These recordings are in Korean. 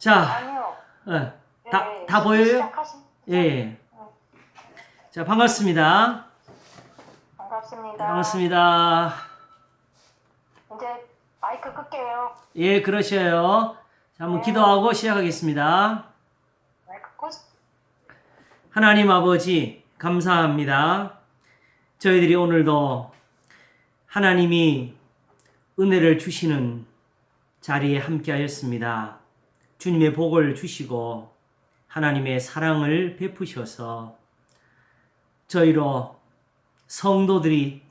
자, 아니요. 다 보여요? 시작하신. 예. 자, 반갑습니다. 반갑습니다. 반갑습니다. 이제 마이크 끌게요. 예, 그러셔요. 자, 한번 네. 기도하고 시작하겠습니다. 마이크 끄. 하나님 아버지, 감사합니다. 저희들이 오늘도 하나님이 은혜를 주시는 자리에 함께 하였습니다. 주님의 복을 주시고 하나님의 사랑을 베푸셔서 저희로 성도들이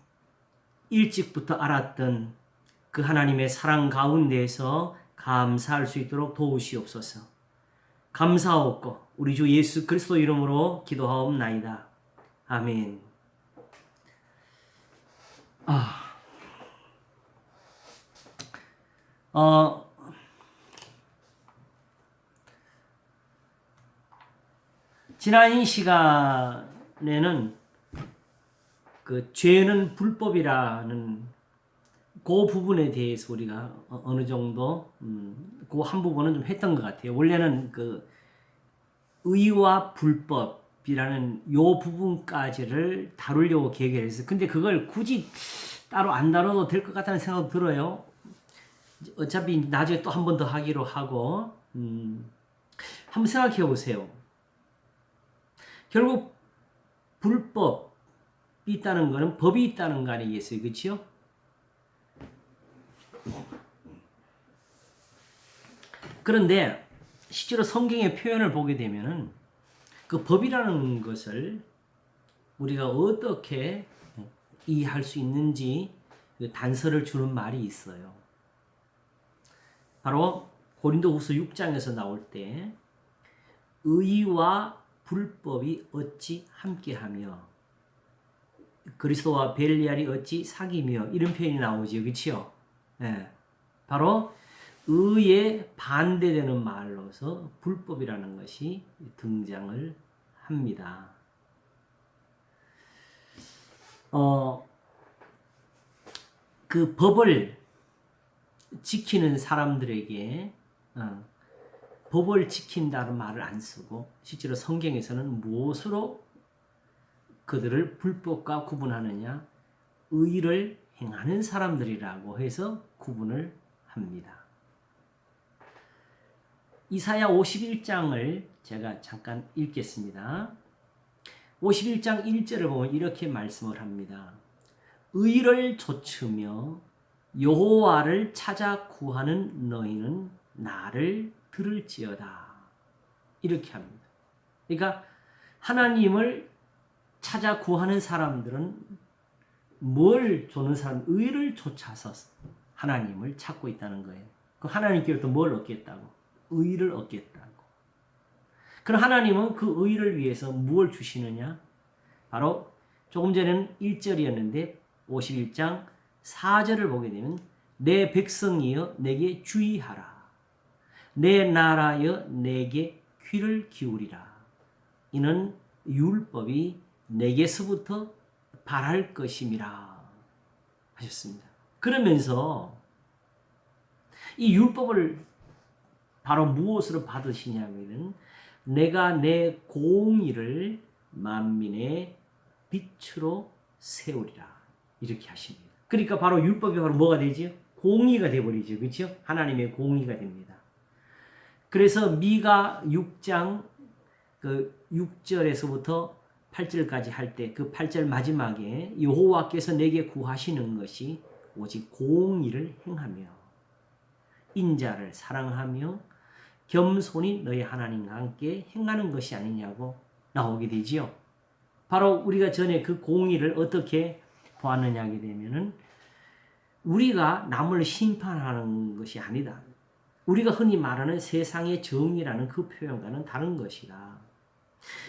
일찍부터 알았던 그 하나님의 사랑 가운데에서 감사할 수 있도록 도우시옵소서. 감사하옵고 우리 주 예수 그리스도 이름으로 기도하옵나이다. 아멘. 지난 시간에는 그 죄는 불법이라는 그 부분에 대해서 우리가 어느 정도 그 한 부분은 좀 했던 것 같아요. 원래는 그 의와 불법이라는 요 부분까지를 다루려고 계획을 했어요. 근데 그걸 굳이 따로 안 다뤄도 될 것 같다는 생각도 들어요. 어차피 나중에 또 한 번 더 하기로 하고 한번 생각해 보세요. 결국 불법이 있다는 것은 법이 있다는 거 아니겠어요? 그렇죠? 그런데 실제로 성경의 표현을 보게 되면은 그 법이라는 것을 우리가 어떻게 이해할 수 있는지 그 단서를 주는 말이 있어요. 바로 고린도후서 6장에서 나올 때 의와 불법이 어찌 함께하며 그리스도와 벨리알이 어찌 사귀며 이런 표현이 나오죠. 그렇죠? 예. 바로 의에 반대되는 말로서 불법이라는 것이 등장을 합니다. 그 법을 지키는 사람들에게 법을 지킨다는 말을 안 쓰고 실제로 성경에서는 무엇으로 그들을 불법과 구분하느냐? 의를 행하는 사람들이라고 해서 구분을 합니다. 이사야 51장을 제가 잠깐 읽겠습니다. 51장 1절을 보면 이렇게 말씀을 합니다. 의를 좇으며 여호와를 찾아 구하는 너희는 나를 들을지어다. 이렇게 합니다. 그러니까 하나님을 찾아 구하는 사람들은 뭘 쫓는 사람? 의를 쫓아서 하나님을 찾고 있다는 거예요. 그 하나님께로부터 뭘 얻겠다고? 의를 얻겠다고. 그럼 하나님은 그 의를 위해서 무엇을 주시느냐? 바로 조금 전에는 1절이었는데 51장 4절을 보게 되면 내 백성이여 내게 주의하라. 내 나라여 내게 귀를 기울이라. 이는 율법이 내게서부터 발할 것임이라 하셨습니다. 그러면서 이 율법을 바로 무엇으로 받으시냐면은 내가 내 공의를 만민의 빛으로 세우리라 이렇게 하십니다. 그러니까 바로 율법이 바로 뭐가 되죠? 공의가 되어버리죠. 그렇죠? 하나님의 공의가 됩니다. 그래서 미가 6장 그 6절에서부터 8절까지 할 때 그 8절 마지막에 여호와께서 내게 구하시는 것이 오직 공의를 행하며 인자를 사랑하며 겸손히 너희 하나님과 함께 행하는 것이 아니냐고 나오게 되지요. 바로 우리가 전에 그 공의를 어떻게 보았느냐 하게 되면은 우리가 남을 심판하는 것이 아니다. 우리가 흔히 말하는 세상의 정의라는 그 표현과는 다른 것이다.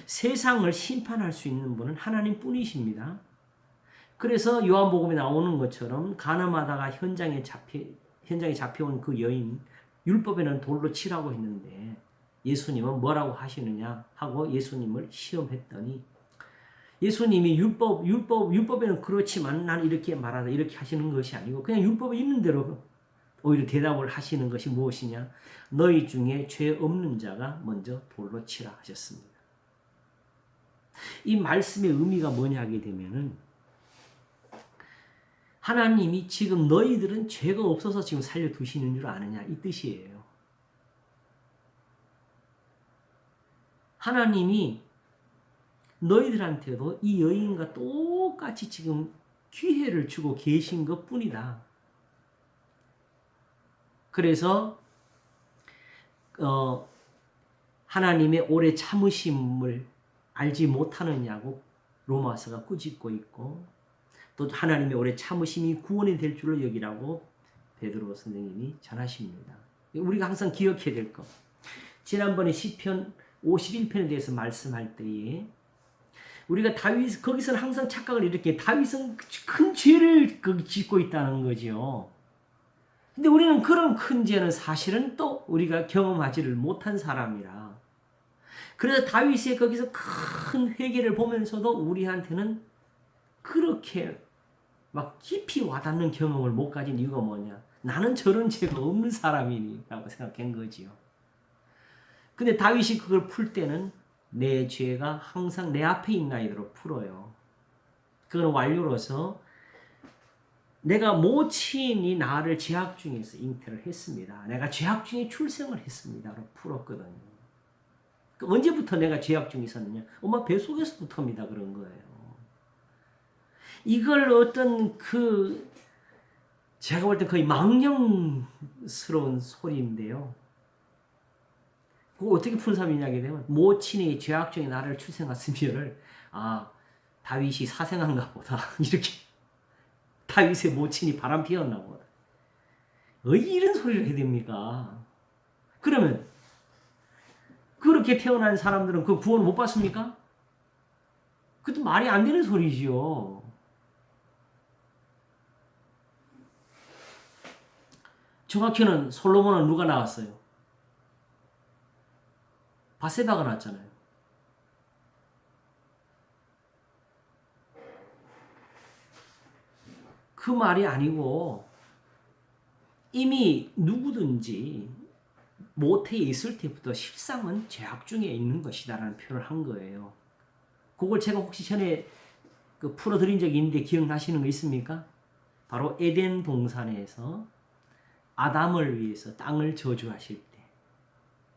세상을 심판할 수 있는 분은 하나님 뿐이십니다. 그래서 요한복음에 나오는 것처럼 간음하다가 현장에 잡혀온 그 여인 율법에는 돌로 치라고 했는데 예수님은 뭐라고 하시느냐 하고 예수님을 시험했더니 예수님이 율법에는 그렇지만 난 이렇게 말하다 이렇게 하시는 것이 아니고 그냥 율법에 있는 대로 오히려 대답을 하시는 것이 무엇이냐? 너희 중에 죄 없는 자가 먼저 돌로 치라 하셨습니다. 이 말씀의 의미가 뭐냐 하게 되면은 하나님이 지금 너희들은 죄가 없어서 지금 살려두시는 줄 아느냐 이 뜻이에요. 하나님이 너희들한테도 이 여인과 똑같이 지금 기회를 주고 계신 것 뿐이다. 그래서 하나님의 오래 참으심을 알지 못하느냐고 로마서가 꾸짖고 있고 또 하나님의 오래 참으심이 구원이 될 줄을 여기라고 베드로 선생님이 전하십니다. 우리가 항상 기억해야 될 것. 지난번에 시편 51편에 대해서 말씀할 때에 우리가 다윗 거기서는 항상 착각을 이렇게 다윗은 큰 죄를 짓고 있다는 거죠. 근데 우리는 그런 큰 죄는 사실은 또 우리가 경험하지를 못한 사람이라. 그래서 다윗의 거기서 큰 회개를 보면서도 우리한테는 그렇게 막 깊이 와닿는 경험을 못 가진 이유가 뭐냐? 나는 저런 죄가 없는 사람이라고 생각한 거지요. 근데 다윗이 그걸 풀 때는 내 죄가 항상 내 앞에 있나이도록 풀어요. 그건 완료로서 내가 모친이 나를 죄악 중에서 잉태를 했습니다. 내가 죄악 중에 출생을 했습니다로 풀었거든요. 언제부터 내가 죄악 중에 있었느냐? 엄마 뱃속에서부터입니다. 그런 거예요. 이걸 어떤 제가 볼 때 거의 망령스러운 소리인데요. 그거 어떻게 푼 사람이냐 하게 되면 모친이 죄악 중에 나를 출생했으면을 다윗이 사생한가 보다 이렇게 다윗의 모친이 바람 피웠나 보다. 왜 이런 소리를 해야 됩니까? 그러면 그렇게 태어난 사람들은 그 구원 못 받습니까? 그것도 말이 안 되는 소리지요. 정확히는 솔로몬은 누가 나왔어요? 바세바가 나왔잖아요. 그 말이 아니고 이미 누구든지 모태에 있을 때부터 실상은 죄악 중에 있는 것이다라는 표현을 한 거예요. 그걸 제가 혹시 전에 풀어드린 적이 있는데 기억나시는 거 있습니까? 바로 에덴 동산에서 아담을 위해서 땅을 저주하실 때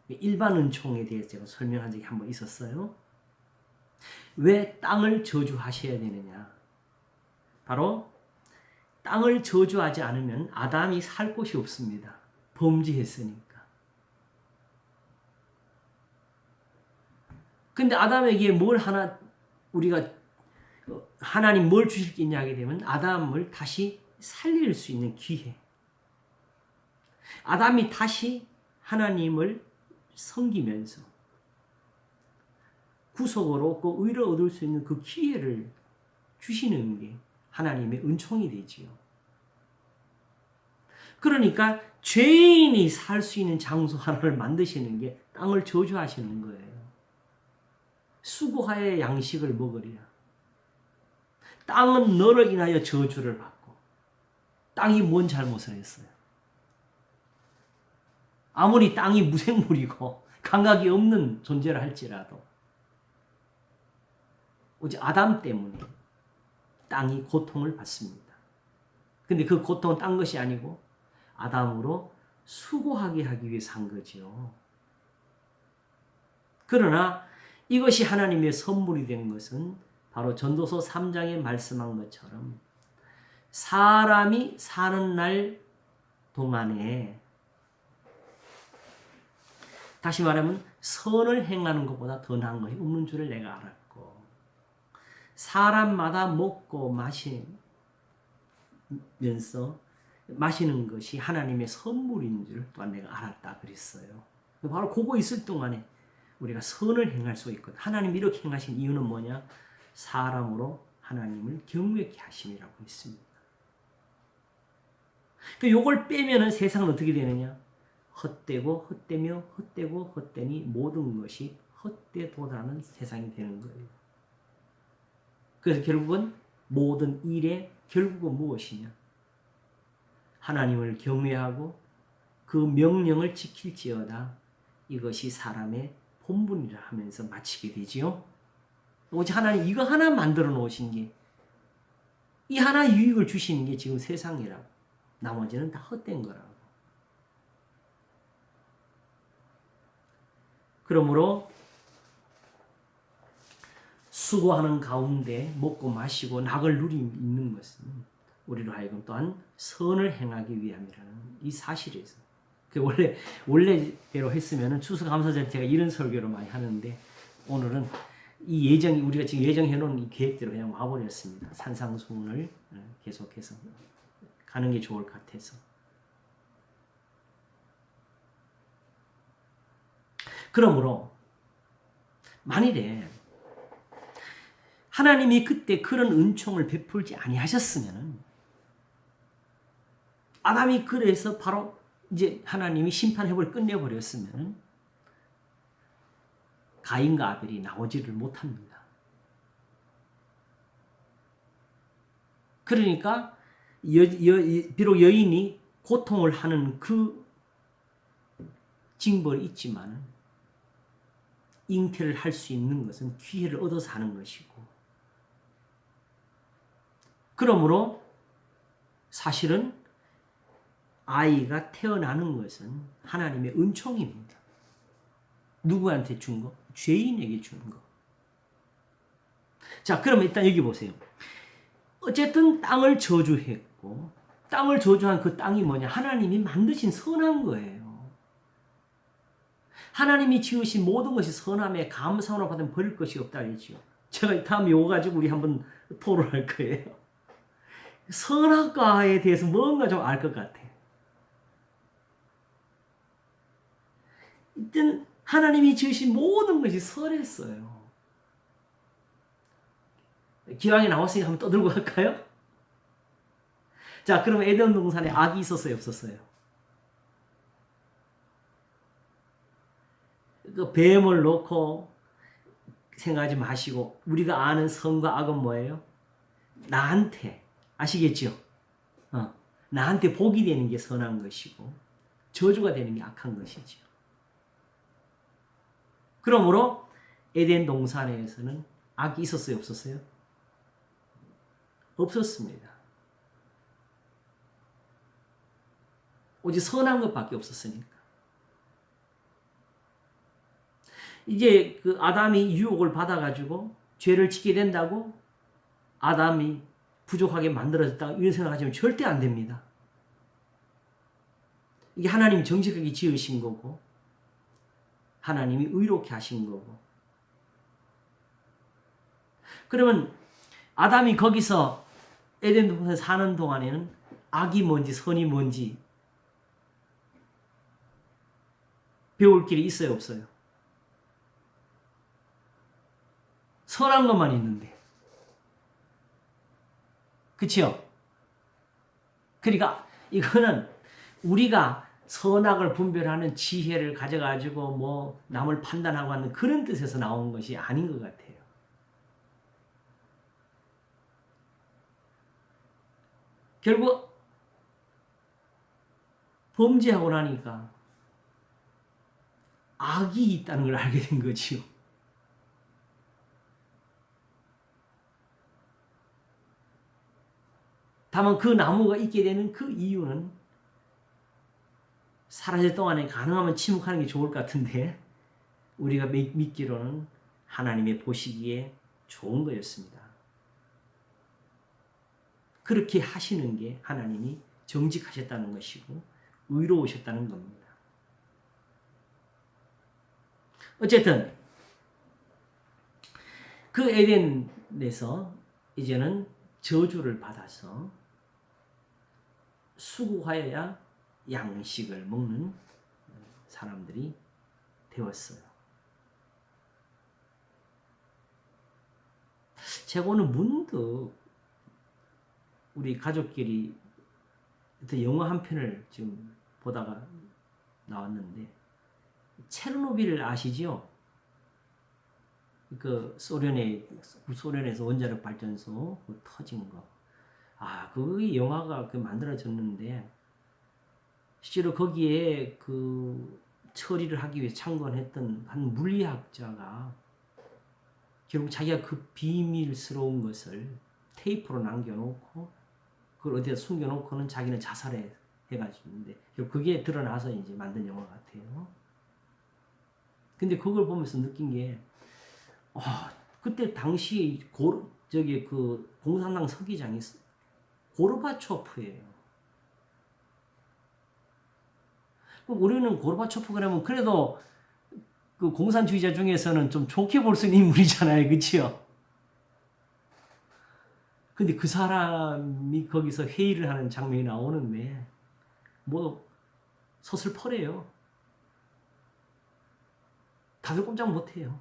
일반 은총에 대해서 제가 설명한 적이 한 번 있었어요. 왜 땅을 저주하셔야 되느냐? 바로 땅을 저주하지 않으면 아담이 살 곳이 없습니다. 범죄했으니까. 근데 아담에게 우리가 하나님 뭘 주실 게 있냐 하게 되면 아담을 다시 살릴 수 있는 기회. 아담이 다시 하나님을 섬기면서 구속으로 얻고 의를 얻을 수 있는 그 기회를 주시는 게 하나님의 은총이 되지요. 그러니까 죄인이 살 수 있는 장소 하나를 만드시는 게 땅을 저주하시는 거예요. 수고하여 양식을 먹으리라. 땅은 너를 인하여 저주를 받고 땅이 뭔 잘못을 했어요? 아무리 땅이 무생물이고 감각이 없는 존재를 할지라도 오직 아담 때문에 땅이 고통을 받습니다. 근데 그 고통은 딴 것이 아니고 아담으로 수고하게 하기 위해서 한 거지요. 그러나 이것이 하나님의 선물이 된 것은 바로 전도서 3장에 말씀한 것처럼 사람이 사는 날 동안에 다시 말하면 선을 행하는 것보다 더 나은 것이 없는 줄을 내가 알았고 사람마다 먹고 마시는 것이 하나님의 선물인 줄 또한 내가 알았다 그랬어요. 바로 그거 있을 동안에 우리가 선을 행할 수 있거든. 하나님이 이렇게 행하신 이유는 뭐냐? 사람으로 하나님을 경외케 하심이라고 했습니다. 요걸 빼면은 세상은 어떻게 되느냐? 헛되고 헛되며 헛되고 헛되니 모든 것이 헛되도다는 세상이 되는 거예요. 그래서 결국은 모든 일의 결국은 무엇이냐? 하나님을 경외하고 그 명령을 지킬지어다. 이것이 사람의 본분이라 하면서 마치게 되지요. 오직 하나님 이거 하나 만들어 놓으신 게, 이 하나 유익을 주시는 게 지금 세상이라고. 나머지는 다 헛된 거라고. 그러므로 수고하는 가운데 먹고 마시고 낙을 누리는 것은 우리로 하여금 또한 선을 행하기 위함이라는 이 사실에서, 원래대로 했으면은 추수감사절 제가 이런 설교를 많이 하는데, 오늘은 이 예정이, 우리가 지금 예정해 놓은 이 계획대로 그냥 와버렸습니다. 산상수훈을 계속해서 가는 게 좋을 것 같아서. 그러므로 만일에 하나님이 그때 그런 은총을 베풀지 아니하셨으면, 아담이 그래서 바로 이제 하나님이 심판해볼 끝내버렸으면 가인과 아벨이 나오지를 못합니다. 그러니까 비록 여인이 고통을 하는 그 징벌이 있지만 잉태를 할 수 있는 것은 기회를 얻어서 하는 것이고, 그러므로 사실은 아이가 태어나는 것은 하나님의 은총입니다. 누구한테 준 거? 죄인에게 주는 거. 자, 그럼 일단 여기 보세요. 어쨌든 땅을 저주했고, 땅을 저주한 그 땅이 뭐냐? 하나님이 만드신 선한 거예요. 하나님이 지으신 모든 것이 선함에 감사함을 받으면 버릴 것이 없다 했지요. 제가 다음 요거 가지고 우리 한번 토론할 거예요. 선악과에 대해서 뭔가 좀 알 것 같아. 일단 하나님이 지으신 모든 것이 선했어요. 기왕에 나왔으니까 한번 떠들고 갈까요? 자, 그럼 에덴 동산에 악이 있었어요, 없었어요? 그 뱀을 놓고 생각하지 마시고, 우리가 아는 선과 악은 뭐예요? 나한테, 아시겠죠? 나한테 복이 되는 게 선한 것이고 저주가 되는 게 악한 것이죠. 그러므로 에덴 동산에서는 악이 있었어요, 없었어요? 없었습니다. 오직 선한 것밖에 없었으니까. 이제 그 아담이 유혹을 받아가지고 죄를 짓게 된다고 아담이 부족하게 만들어졌다, 이런 생각하시면 절대 안 됩니다. 이게 하나님이 정직하게 지으신 거고 하나님이 의롭게 하신 거고. 그러면 아담이 거기서 에덴 동산에 사는 동안에는 악이 뭔지 선이 뭔지 배울 길이 있어요, 없어요? 선한 것만 있는데. 그치요? 그러니까 이거는 우리가 선악을 분별하는 지혜를 가져가지고 뭐 남을 판단하고 하는 그런 뜻에서 나온 것이 아닌 것 같아요. 결국 범죄하고 나니까 악이 있다는 걸 알게 된 거지요. 다만 그 나무가 있게 되는 그 이유는 사라질 동안에 가능하면 침묵하는 게 좋을 것 같은데, 우리가 믿기로는 하나님의 보시기에 좋은 거였습니다. 그렇게 하시는 게 하나님이 정직하셨다는 것이고 의로우셨다는 겁니다. 어쨌든 그 에덴에서 이제는 저주를 받아서 수고하여야 양식을 먹는 사람들이 되었어요. 제가 오늘 문득 우리 가족끼리 영화 한 편을 지금 보다가 나왔는데, 체르노빌 아시죠? 그 소련에서 원자력 발전소 터진 거. 그 영화가 그 만들어졌는데 실제로 거기에 그 처리를 하기 위해 참관했던 한 물리학자가 결국 자기가 그 비밀스러운 것을 테이프로 남겨놓고 그걸 어디다 숨겨놓고는 자기는 자살해 해가지고 있는데 결국 그게 드러나서 이제 만든 영화 같아요. 근데 그걸 보면서 느낀 게 그때 당시 저기 그 공산당 서기장이 고르바초프예요. 우리는 고르바초프 그러면 그래도 그 공산주의자 중에서는 좀 좋게 볼 수 있는 인물이잖아요, 그렇죠? 근데 그 사람이 거기서 회의를 하는 장면이 나오는데 뭐 서슬퍼래요. 다들 꼼짝 못해요.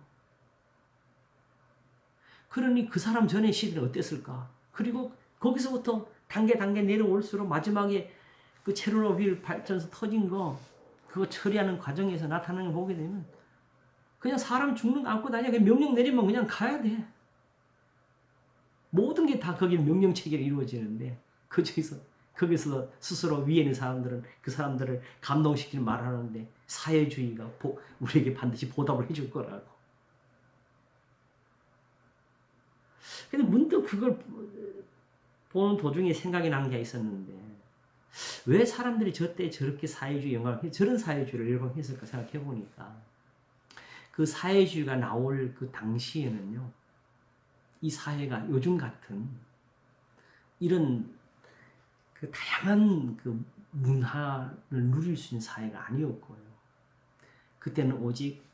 그러니 그 사람 전의 시대는 어땠을까? 그리고 거기서부터 단계 내려올수록 마지막에 그 체르노빌 발전소 터진 거 그거 처리하는 과정에서 나타나는 걸 보게 되면 그냥 사람 죽는 거 안고 다니냐. 그냥 명령 내리면 그냥 가야 돼. 모든 게 다 거기 명령 체계로 이루어지는데 거기서 스스로 위에 있는 사람들은 그 사람들을 감동시키는 말을 하는데 사회주의가 우리에게 반드시 보답을 해줄 거라고. 근데 문득 그걸 보는 도중에 생각이 난 게 있었는데 왜 사람들이 저때 저렇게 사회주의 저런 사회주의를 일반했을까 생각해 보니까 그 사회주의가 나올 그 당시에는요, 이 사회가 요즘 같은 이런 그 다양한 그 문화를 누릴 수 있는 사회가 아니었고요. 그때는 오직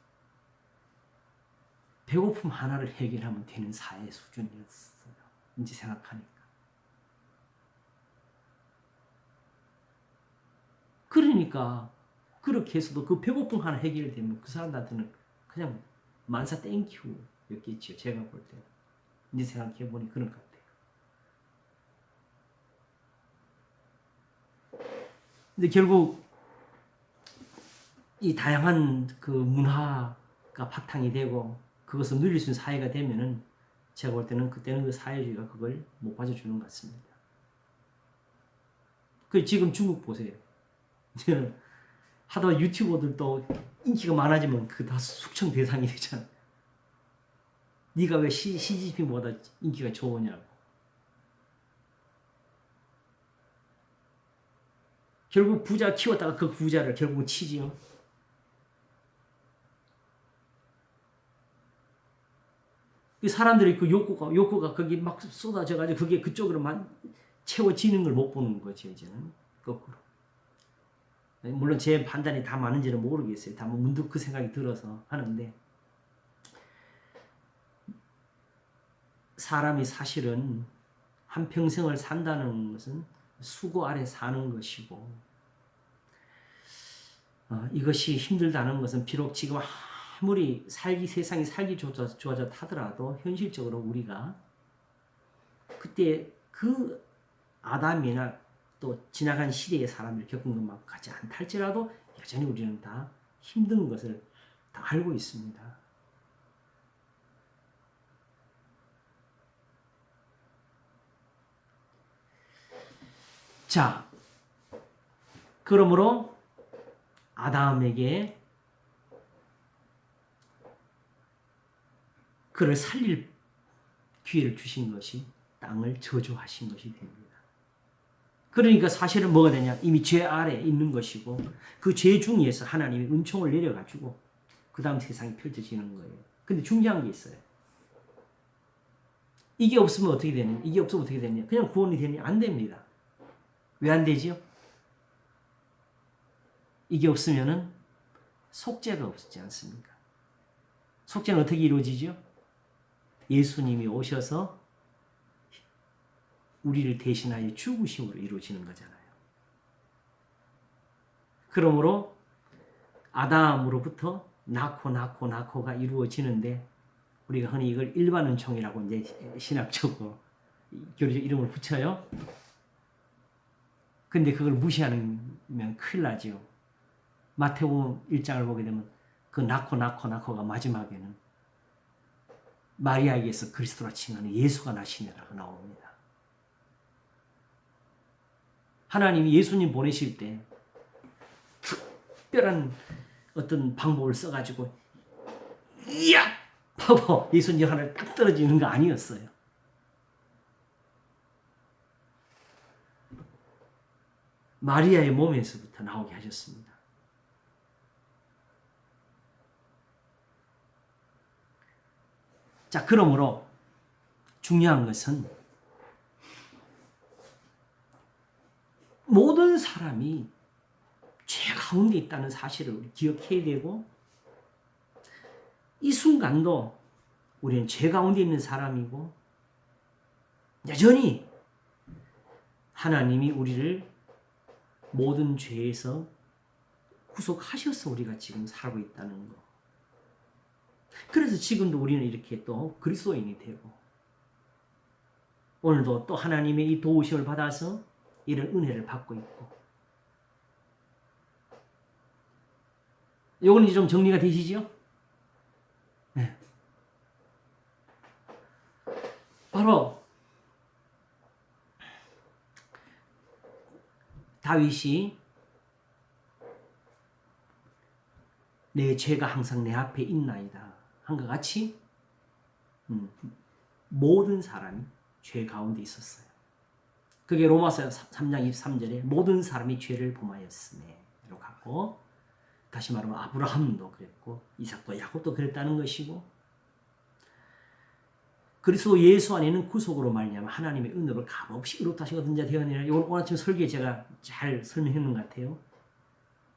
배고픔 하나를 해결하면 되는 사회 수준이었어요. 이제 생각하니까. 그러니까 그렇게 해서도 그 배고픔 하나 해결되면 그 사람들한테는 그냥 만사 땡큐였겠죠. 제가 볼 때. 이제 생각해보니 그런 것 같아요. 근데 결국 이 다양한 그 문화가 바탕이 되고 그것을 누릴 수 있는 사회가 되면은 제가 볼 때는 그때는 그 사회주의가 그걸 못 봐줘주는 것 같습니다. 그 지금 중국 보세요. 저는 하다 유튜버들도 인기가 많아지면 그 다 숙청 대상이 되잖아. 네가 왜 시진핑보다 인기가 좋으냐고. 결국 부자 키웠다가 그 부자를 결국 치지요. 사람들이 그 욕구가 거기 막 쏟아져가지고 그게 그쪽으로만 채워지는 걸 못 보는 거죠, 이제는. 거꾸로. 물론 제 판단이 다 맞는지는 모르겠어요. 다만 문득 그 생각이 들어서 하는데, 사람이 사실은 한평생을 산다는 것은 수고 아래 사는 것이고, 이것이 힘들다는 것은 비록 지금 아무리 세상이 살기 좋아졌 하더라도 현실적으로 우리가 그때 그 아담이나 또 지나간 시대의 사람들 겪은 것만 같지 않다 할지라도 여전히 우리는 다 힘든 것을 다 알고 있습니다. 자, 그러므로 아담에게 그를 살릴 기회를 주신 것이 땅을 저주하신 것이 됩니다. 그러니까 사실은 뭐가 되냐? 이미 죄 아래에 있는 것이고 그 죄 중에서 하나님이 은총을 내려가지고 그 다음 세상이 펼쳐지는 거예요. 근데 중요한 게 있어요. 이게 없으면 어떻게 되느냐? 이게 없으면 어떻게 되느냐? 그냥 구원이 되느냐? 안 됩니다. 왜 안 되지요? 이게 없으면은 속죄가 없지 않습니까? 속죄는 어떻게 이루어지죠? 예수님이 오셔서 우리를 대신하여 죽으심으로 이루어지는 거잖아요. 그러므로 아담으로부터 낳고가 이루어지는데 우리가 흔히 이걸 일반 은총이라고 이제 신학적으로 교리적 이름을 붙여요. 근데 그걸 무시하면 큰일 나지요. 마태복음 1장을 보게 되면 그 낳고가 마지막에는 마리아에게서 그리스도라 칭하는 예수가 나시느라고 나옵니다. 하나님이 예수님 보내실 때 특별한 어떤 방법을 써가지고 이야 하고 예수님 하늘 딱 떨어지는 거 아니었어요. 마리아의 몸에서부터 나오게 하셨습니다. 자, 그러므로 중요한 것은 모든 사람이 죄 가운데 있다는 사실을 우리 기억해야 되고, 이 순간도 우리는 죄 가운데 있는 사람이고, 여전히 하나님이 우리를 모든 죄에서 구속하셔서 우리가 지금 살고 있다는 거. 그래서 지금도 우리는 이렇게 또 그리스도인이 되고, 오늘도 또 하나님의 이 도우심을 받아서 이런 은혜를 받고 있고. 요건 이제 좀 정리가 되시죠? 네. 바로 다윗이 내 죄가 항상 내 앞에 있나이다 한것 같이 모든 사람이 죄 가운데 있었어요. 그게 로마서 3장 23절에 모든 사람이 죄를 범하였으며 이렇고, 다시 말하면 아브라함도 그랬고 이삭도 야곱도 그랬다는 것이고, 그리스도 예수 안에는 구속으로 말미암아 하나님의 은혜로 값없이 의롭다 하신 얻은 자 되었느니라. 이건 오늘 아침 설교에 제가 잘 설명했는 것 같아요.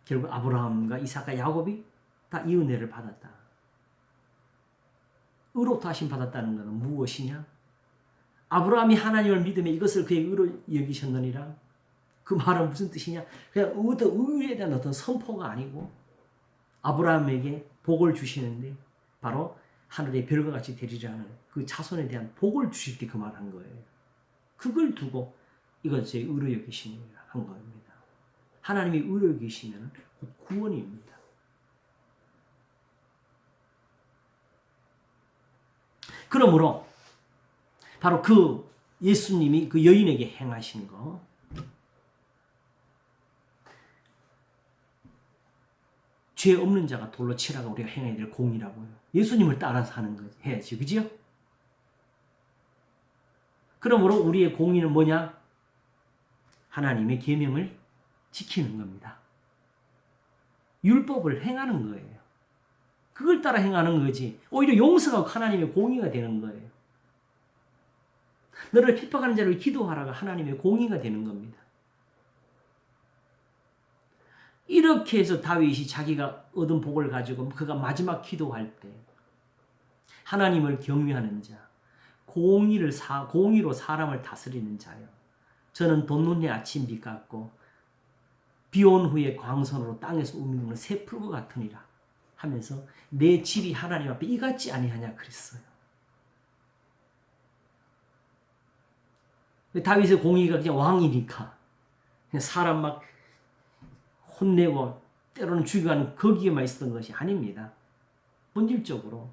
결국 아브라함과 이삭과 야곱이 다 이 은혜를 받았다. 의롭다 하심 받았다는 것은 무엇이냐? 아브라함이 하나님을 믿으며 이것을 그의 의로 여기셨느니라. 그 말은 무슨 뜻이냐? 그냥 어떤 의에 대한 어떤 선포가 아니고, 아브라함에게 복을 주시는데 바로 하늘의 별과 같이 되리라는 그 자손에 대한 복을 주실 때 그 말 한 거예요. 그걸 두고 이건 제 의로 여기심이라 한 겁니다. 하나님이 의로 여기시면 구원입니다. 그러므로 바로 그 예수님이 그 여인에게 행하신 거, 죄 없는 자가 돌로 치라고 우리가 행해야 될 공이라고요. 예수님을 따라서 하는 거지. 해야지. 그죠? 그러므로 우리의 공의는 뭐냐? 하나님의 계명을 지키는 겁니다. 율법을 행하는 거예요. 그걸 따라 행하는 거지. 오히려 용서가 하나님의 공의가 되는 거예요. 너를 핍박하는 자를 기도하라가 하나님의 공의가 되는 겁니다. 이렇게 해서 다윗이 자기가 얻은 복을 가지고 그가 마지막 기도할 때 하나님을 경외하는 자, 공의로 사람을 다스리는 자요. 저는 돋는 아침빛 같고 비온 후에 광선으로 땅에서 우미는 새 풀과 같으니라 하면서 내 집이 하나님 앞에 이같지 아니하냐 그랬어요. 다윗의 공의가 그냥 왕이니까 그냥 사람 막 혼내고 때로는 죽여가는 거기에만 있었던 것이 아닙니다. 본질적으로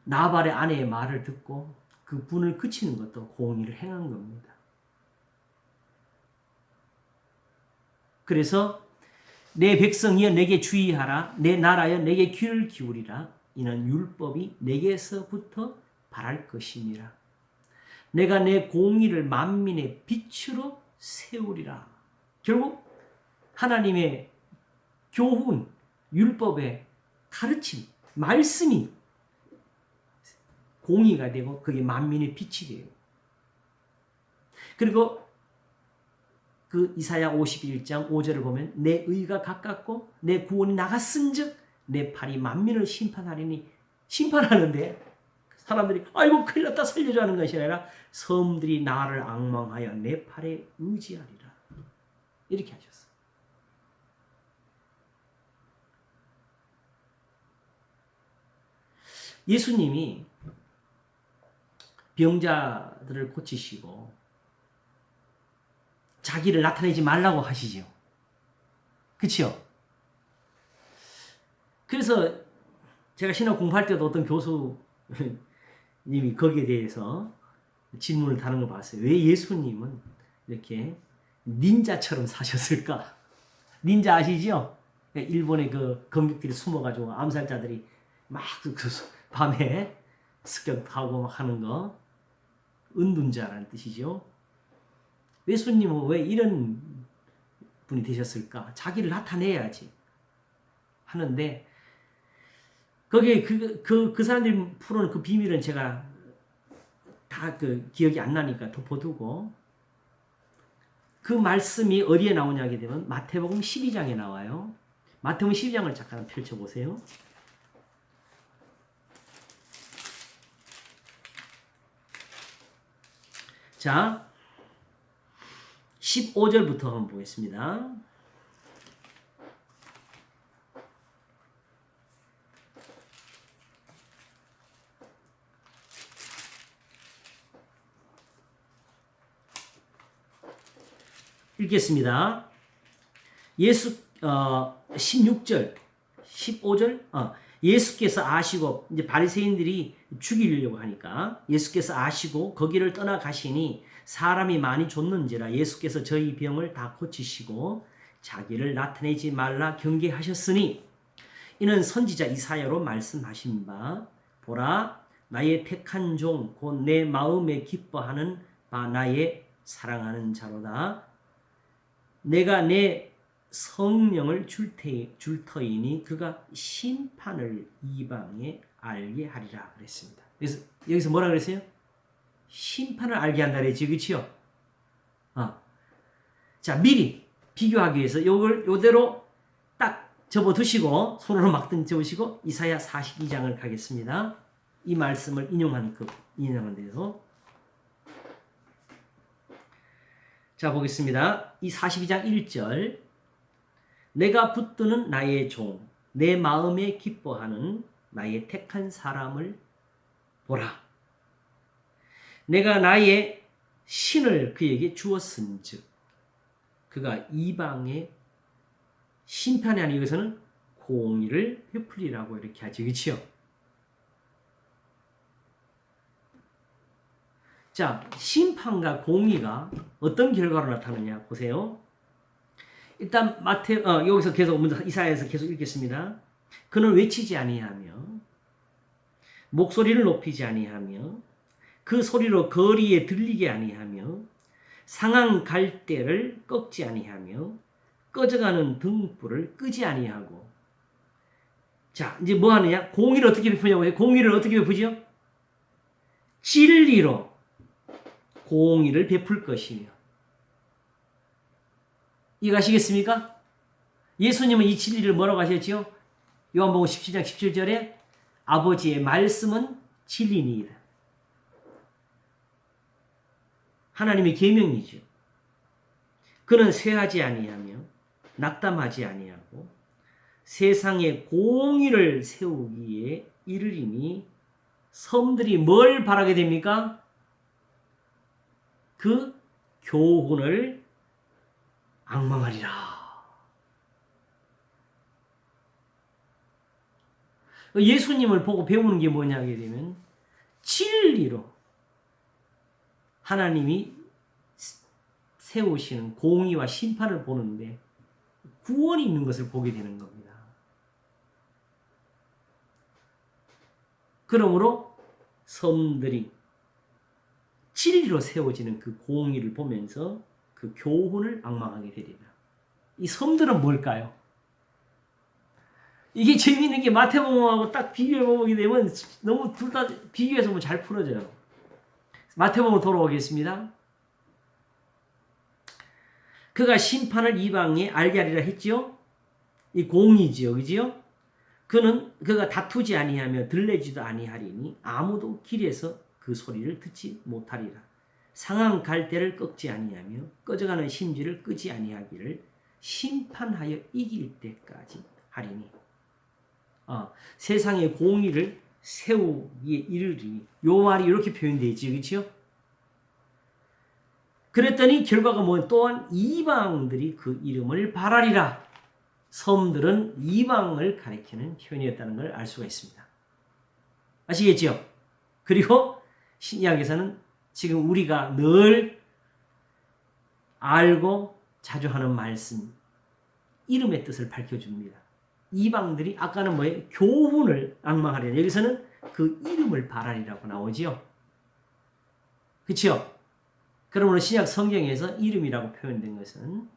나발의 아내의 말을 듣고 그 분을 그치는 것도 공의를 행한 겁니다. 그래서 내 백성이여 내게 주의하라, 내 나라여 내게 귀를 기울이라, 이는 율법이 내게서부터 바랄 것이니라. 내가 내 공의를 만민의 빛으로 세우리라. 결국 하나님의 교훈, 율법의 가르침, 말씀이 공의가 되고 그게 만민의 빛이 돼요. 그리고 그 이사야 51장 5절을 보면 내 의가 가깝고 내 구원이 나갔은즉 내 팔이 만민을 심판하리니, 심판하는데 사람들이 아이고 큰일 났다 살려줘 하는 것이 아니라 섬들이 나를 앙망하여 내 팔에 의지하리라. 이렇게 하셨어요. 예수님이 병자들을 고치시고 자기를 나타내지 말라고 하시죠. 그렇죠? 그래서 제가 신학 공부할 때도 어떤 교수님이 거기에 대해서 질문을 다는 걸 봤어요. 왜 예수님은 이렇게 닌자처럼 사셨을까? 닌자 아시죠? 일본의 그 검객들이 숨어가지고 암살자들이 막 밤에 습격하고 막 하는 거. 은둔자라는 뜻이죠. 예수님은 왜 이런 분이 되셨을까? 자기를 나타내야지 하는데 거기에 그 사람들이 풀어놓은 그 비밀은 제가 다 그 기억이 안 나니까 덮어두고 그 말씀이 어디에 나오냐게 되면 마태복음 12장에 나와요. 마태복음 12장을 잠깐 펼쳐보세요. 자, 15절부터 한번 보겠습니다. 읽겠습니다. 16절, 15절. 예수께서 아시고 이제 바리새인들이 죽이려고 하니까 예수께서 아시고 거기를 떠나가시니 사람이 많이 줬는지라 예수께서 저희 병을 다 고치시고 자기를 나타내지 말라 경계하셨으니 이는 선지자 이사야로 말씀하신 바 보라 나의 택한 종 곧 내 마음에 기뻐하는 바 나의 사랑하는 자로다. 내가 내 성령을 줄 터이니 그가 심판을 이방에 알게 하리라 그랬습니다. 그래서 여기서 뭐라 그랬어요? 심판을 알게 한다 그랬지, 그렇지요? 자, 미리 비교하기 위해서 요대로 딱 접어두시고 손으로 막 접으시고 이사야 42장을 가겠습니다. 이 말씀을 인용한 데서 자 보겠습니다. 이 42장 1절 내가 붙드는 나의 종 내 마음에 기뻐하는 나의 택한 사람을 보라. 내가 나의 신을 그에게 주었은즉 그가 이방의 심판이 아니고 여기서는 공의를 베풀리라고 이렇게 하죠. 그렇죠? 자, 심판과 공의가 어떤 결과로 나타나냐 보세요. 일단 여기서 계속 먼저 이사야에서 계속 읽겠습니다. 그는 외치지 아니하며 목소리를 높이지 아니하며 그 소리로 거리에 들리게 아니하며 상한 갈대를 꺾지 아니하며 꺼져가는 등불을 끄지 아니하고. 자, 이제 뭐 하느냐? 공의를 어떻게 베푸냐고요? 공의를 어떻게 베푸죠? 진리로 공의를 베풀 것이며. 이해가시겠습니까? 예수님은 이 진리를 뭐라고 하셨지요? 요한복음 17장 17절에 아버지의 말씀은 진리니이다. 하나님의 계명이죠. 그는 쇠하지 아니하며 낙담하지 아니하고 세상에 공의를 세우기에 이르리니 섬들이 뭘 바라게 됩니까? 그 교훈을 앙망하리라. 예수님을 보고 배우는 게 뭐냐 하게 되면 진리로 하나님이 세우시는 공의와 심판을 보는데 구원이 있는 것을 보게 되는 겁니다. 그러므로 섬들이 진리로 세워지는 그 공의를 보면서 그 교훈을 앙망하게 되리라. 이 섬들은 뭘까요? 이게 재미있는 게 마태복음하고 딱 비교해 보게 되면 너무 둘 다 비교해서 보면 잘 풀어져요. 마태복음으로 돌아오겠습니다. 그가 심판을 이방에 알게 하리라 했지요. 이 공의지요, 그지요? 그가 다투지 아니하며 들레지도 아니하리니 아무도 길에서 그 소리를 듣지 못하리라. 상한 갈대를 꺾지 아니하며 꺼져가는 심지를 끄지 아니하기를 심판하여 이길 때까지 하리니. 세상의 공의를 세우기에 이르리니. 요 말이 이렇게 표현되어 있지, 그렇죠? 그랬더니 결과가 뭐 또한 이방들이 그 이름을 바라리라. 섬들은 이방을 가리키는 표현이었다는 걸 알 수가 있습니다. 아시겠죠? 그리고 신약에서는 지금 우리가 늘 알고 자주 하는 말씀, 이름의 뜻을 밝혀줍니다. 이방들이 아까는 뭐예요? 교훈을 앙망하려. 여기서는 그 이름을 바라리라고 나오지요. 그렇죠? 그러므로 신약 성경에서 이름이라고 표현된 것은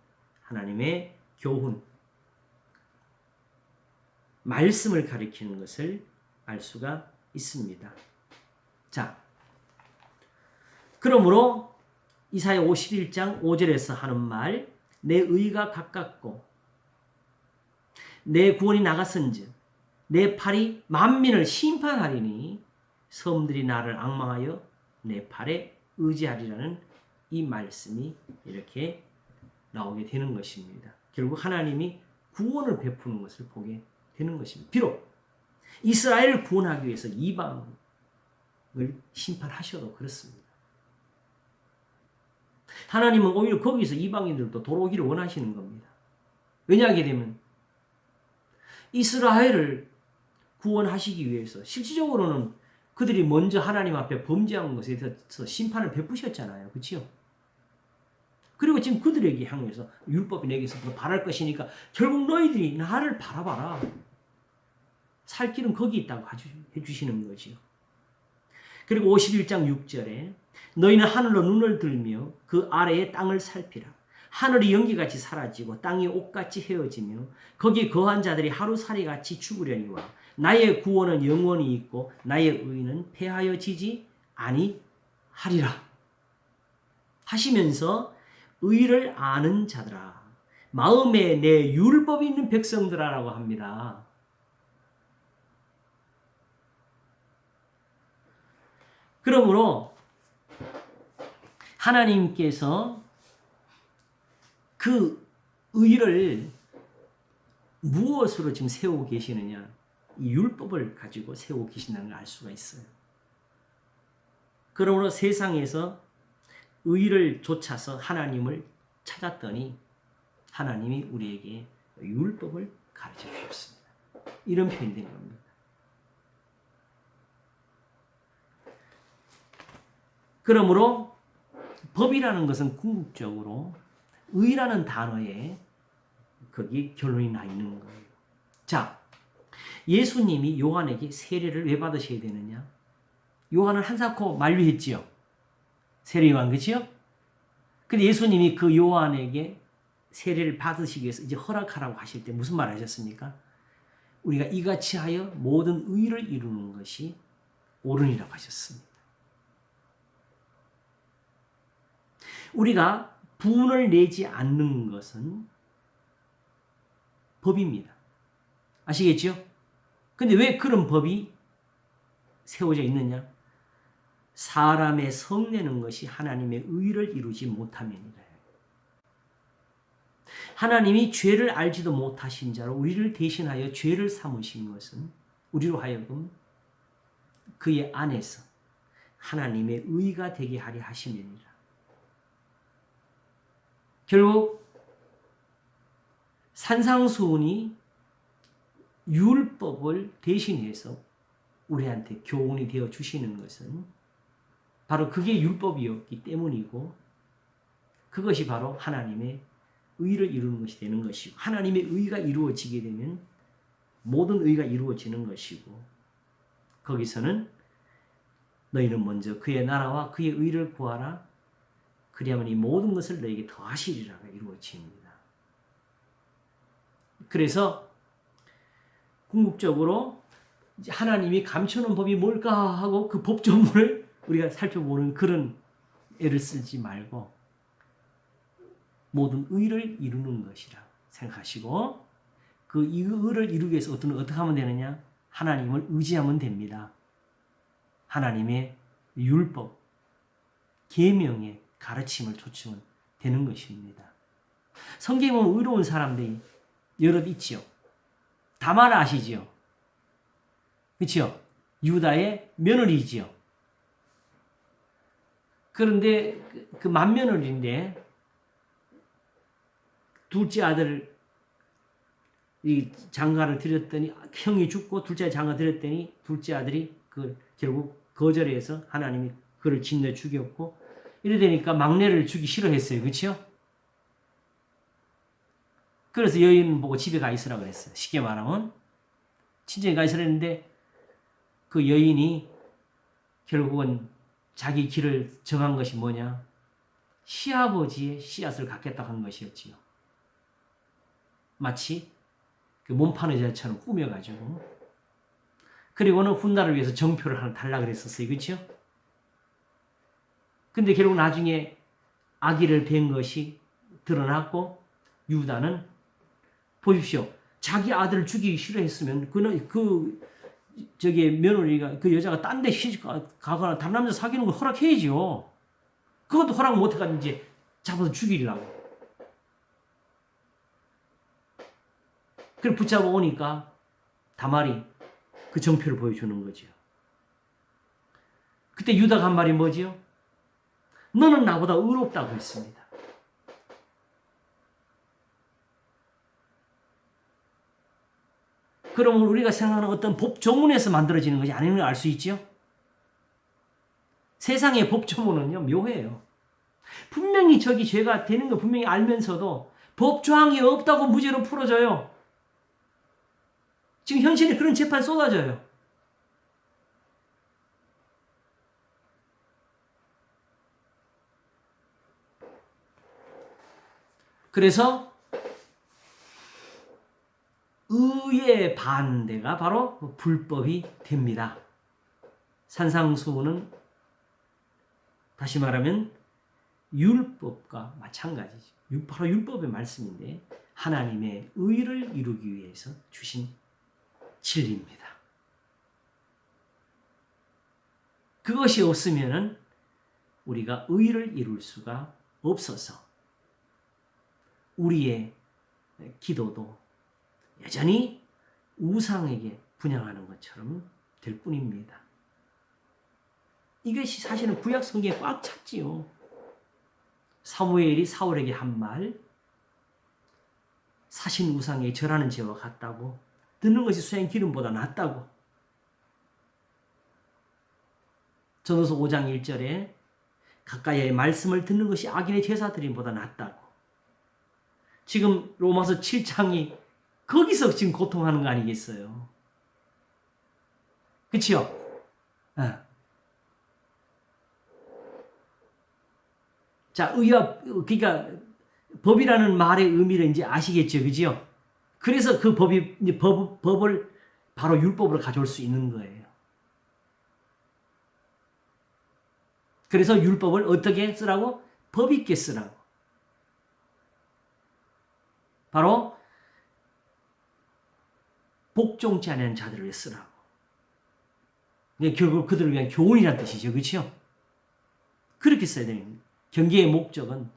하나님의 교훈, 말씀을 가리키는 것을 알 수가 있습니다. 자, 그러므로 이사야 51장 5절에서 하는 말, 내 의가 가깝고 내 구원이 나갔은즉 내 팔이 만민을 심판하리니 섬들이 나를 앙망하여 내 팔에 의지하리라는 이 말씀이 이렇게 나오게 되는 것입니다. 결국 하나님이 구원을 베푸는 것을 보게 되는 것입니다. 비록 이스라엘을 구원하기 위해서 이방을 심판하셔도 그렇습니다. 하나님은 오히려 거기서 이방인들도 돌아오기를 원하시는 겁니다. 왜냐하게 되면 이스라엘을 구원하시기 위해서 실질적으로는 그들이 먼저 하나님 앞에 범죄한 것에 대해서 심판을 베푸셨잖아요. 그렇죠? 그리고 지금 그들에게 향해서 율법이 내게서 바랄 것이니까 결국 너희들이 나를 바라봐라. 살 길은 거기 있다고 해주시는 거지요. 그리고 51장 6절에 너희는 하늘로 눈을 들며 그 아래의 땅을 살피라. 하늘이 연기같이 사라지고 땅이 옷같이 헤어지며 거기 거한 자들이 하루살이같이 죽으려니와 나의 구원은 영원히 있고 나의 의는 패하여지지 아니하리라 하시면서 의를 아는 자들아 마음에 내 율법이 있는 백성들아라고 합니다. 그러므로 하나님께서 그 의를 무엇으로 지금 세우고 계시느냐? 이 율법을 가지고 세우고 계신다는 걸 알 수가 있어요. 그러므로 세상에서 의를 좇아서 하나님을 찾았더니 하나님이 우리에게 율법을 가르쳐 주셨습니다. 이런 표현이 된 겁니다. 그러므로 법이라는 것은 궁극적으로 의라는 단어에 거기 결론이 나 있는 거예요. 자, 예수님이 요한에게 세례를 왜 받으셔야 되느냐? 요한은 한사코 만류했지요. 세례 요한, 그렇죠? 근데 예수님이 그 요한에게 세례를 받으시기 위해서 이제 허락하라고 하실 때 무슨 말 하셨습니까? 우리가 이같이 하여 모든 의를 이루는 것이 옳으니라고 하셨습니다. 우리가 분을 내지 않는 것은 법입니다. 아시겠죠? 근데 왜 그런 법이 세워져 있느냐? 사람의 성내는 것이 하나님의 의를 이루지 못함이니라. 하나님이 죄를 알지도 못하신 자로 우리를 대신하여 죄를 삼으신 것은 우리로 하여금 그의 안에서 하나님의 의가 되게 하려 하심이니라. 결국 산상수훈이 율법을 대신해서 우리한테 교훈이 되어 주시는 것은 바로 그게 율법이었기 때문이고 그것이 바로 하나님의 의를 이루는 것이 되는 것이고 하나님의 의가 이루어지게 되면 모든 의가 이루어지는 것이고 거기서는 너희는 먼저 그의 나라와 그의 의를 구하라 그리하면 이 모든 것을 너에게 더하시리라가 이루어집니다. 그래서 궁극적으로 하나님이 감추는 법이 뭘까 하고 그 법조문을 우리가 살펴보는 그런 애를 쓰지 말고 모든 의를 이루는 것이라 생각하시고 그 의를 이루기 위해서 어떻게 하면 되느냐? 하나님을 의지하면 됩니다. 하나님의 율법, 계명의 가르침을 좇으면 되는 것입니다. 성경에 보면 의로운 사람들이 여럿 있지요. 다말 아시지요? 그렇죠? 유다의 며느리지요. 그런데 그 맏며느리인데 둘째 아들을 이 장가를 드렸더니 형이 죽고 둘째 장가 드렸더니 둘째 아들이 결국 거절해서 하나님이 그를 짓내 죽였고 이래 되니까 막내를 주기 싫어했어요. 그렇죠? 그래서 여인 보고 집에 가 있으라 그랬어요. 쉽게 말하면 친정에 가 있으라 했는데 그 여인이 결국은 자기 길을 정한 것이 뭐냐? 시아버지의 씨앗을 갖겠다 한 것이었지요. 마치 그 몸판 의자처럼 꾸며가지고. 그리고는 훗날을 위해서 정표를 하나 달라 그랬었어요. 그렇죠? 근데 결국 나중에 아기를 뵌 것이 드러났고 유다는 보십시오. 자기 아들을 죽이기 싫어했으면 저기 며느리가 그 여자가 딴 데 시집 가거나 다른 남자 사귀는 걸 허락해야죠. 그것도 허락 못 해가지고 이제 잡아서 죽이려고. 그걸 붙잡아 오니까 다말이 그 정표를 보여주는 거죠. 그때 유다가 한 말이 뭐지요? 너는 나보다 의롭다고 했습니다. 그러면 우리가 생각하는 어떤 법조문에서 만들어지는 것이 아닌 걸 알 수 있죠? 세상의 법조문은요, 묘해요. 분명히 저기 죄가 되는 거 분명히 알면서도 법조항이 없다고 무죄로 풀어줘요. 지금 현실에 그런 재판이 쏟아져요. 그래서 의의 반대가 바로 불법이 됩니다. 산상수훈은 다시 말하면 율법과 마찬가지죠. 바로 율법의 말씀인데 하나님의 의를 이루기 위해서 주신 진리입니다. 그것이 없으면은 우리가 의를 이룰 수가 없어서 우리의 기도도 여전히 우상에게 분향하는 것처럼 될 뿐입니다. 이것이 사실은 구약 성경에 꽉 찼지요. 사무엘이 사울에게 한 말, 사신 우상에 절하는 죄와 같다고, 듣는 것이 수행 기름보다 낫다고. 전도서 5장 1절에 가까이의 말씀을 듣는 것이 악인의 제사 드림보다 낫다고. 지금 로마서 7장이 거기서 지금 고통하는 거 아니겠어요? 그치요? 자, 그러니까 법이라는 말의 의미를 이제 아시겠죠, 그지요? 그래서 그 법을 바로 율법으로 가져올 수 있는 거예요. 그래서 율법을 어떻게 쓰라고? 법 있게 쓰라고. 바로 복종치 않은 자들을 쓰라고. 결국 그들을 위한 교훈이라는 뜻이죠, 그렇죠? 그렇게 써야 됩니다. 경계의 목적은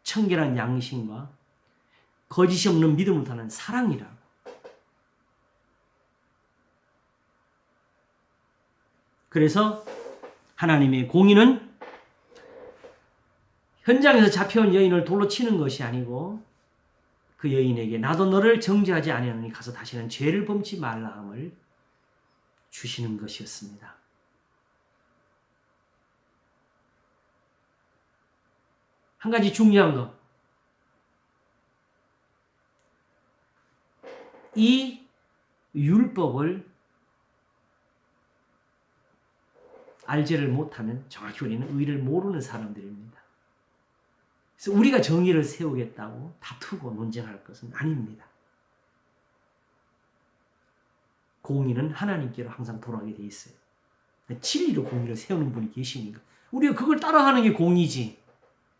청결한 양심과 거짓이 없는 믿음을 타는 사랑이라고. 그래서 하나님의 공의는 현장에서 잡혀온 여인을 돌로 치는 것이 아니고 그 여인에게 나도 너를 정죄하지 아니하노니 가서 다시는 죄를 범치 말라 함을 주시는 것이었습니다. 한 가지 중요한 것. 이 율법을 알지를 못하면 정확히 우리는 의를 모르는 사람들입니다. 그래서 우리가 정의를 세우겠다고 다투고 논쟁할 것은 아닙니다. 공의는 하나님께로 항상 돌아가게 돼 있어요. 진리로 공의를 세우는 분이 계시니까 우리가 그걸 따라하는 게 공의지.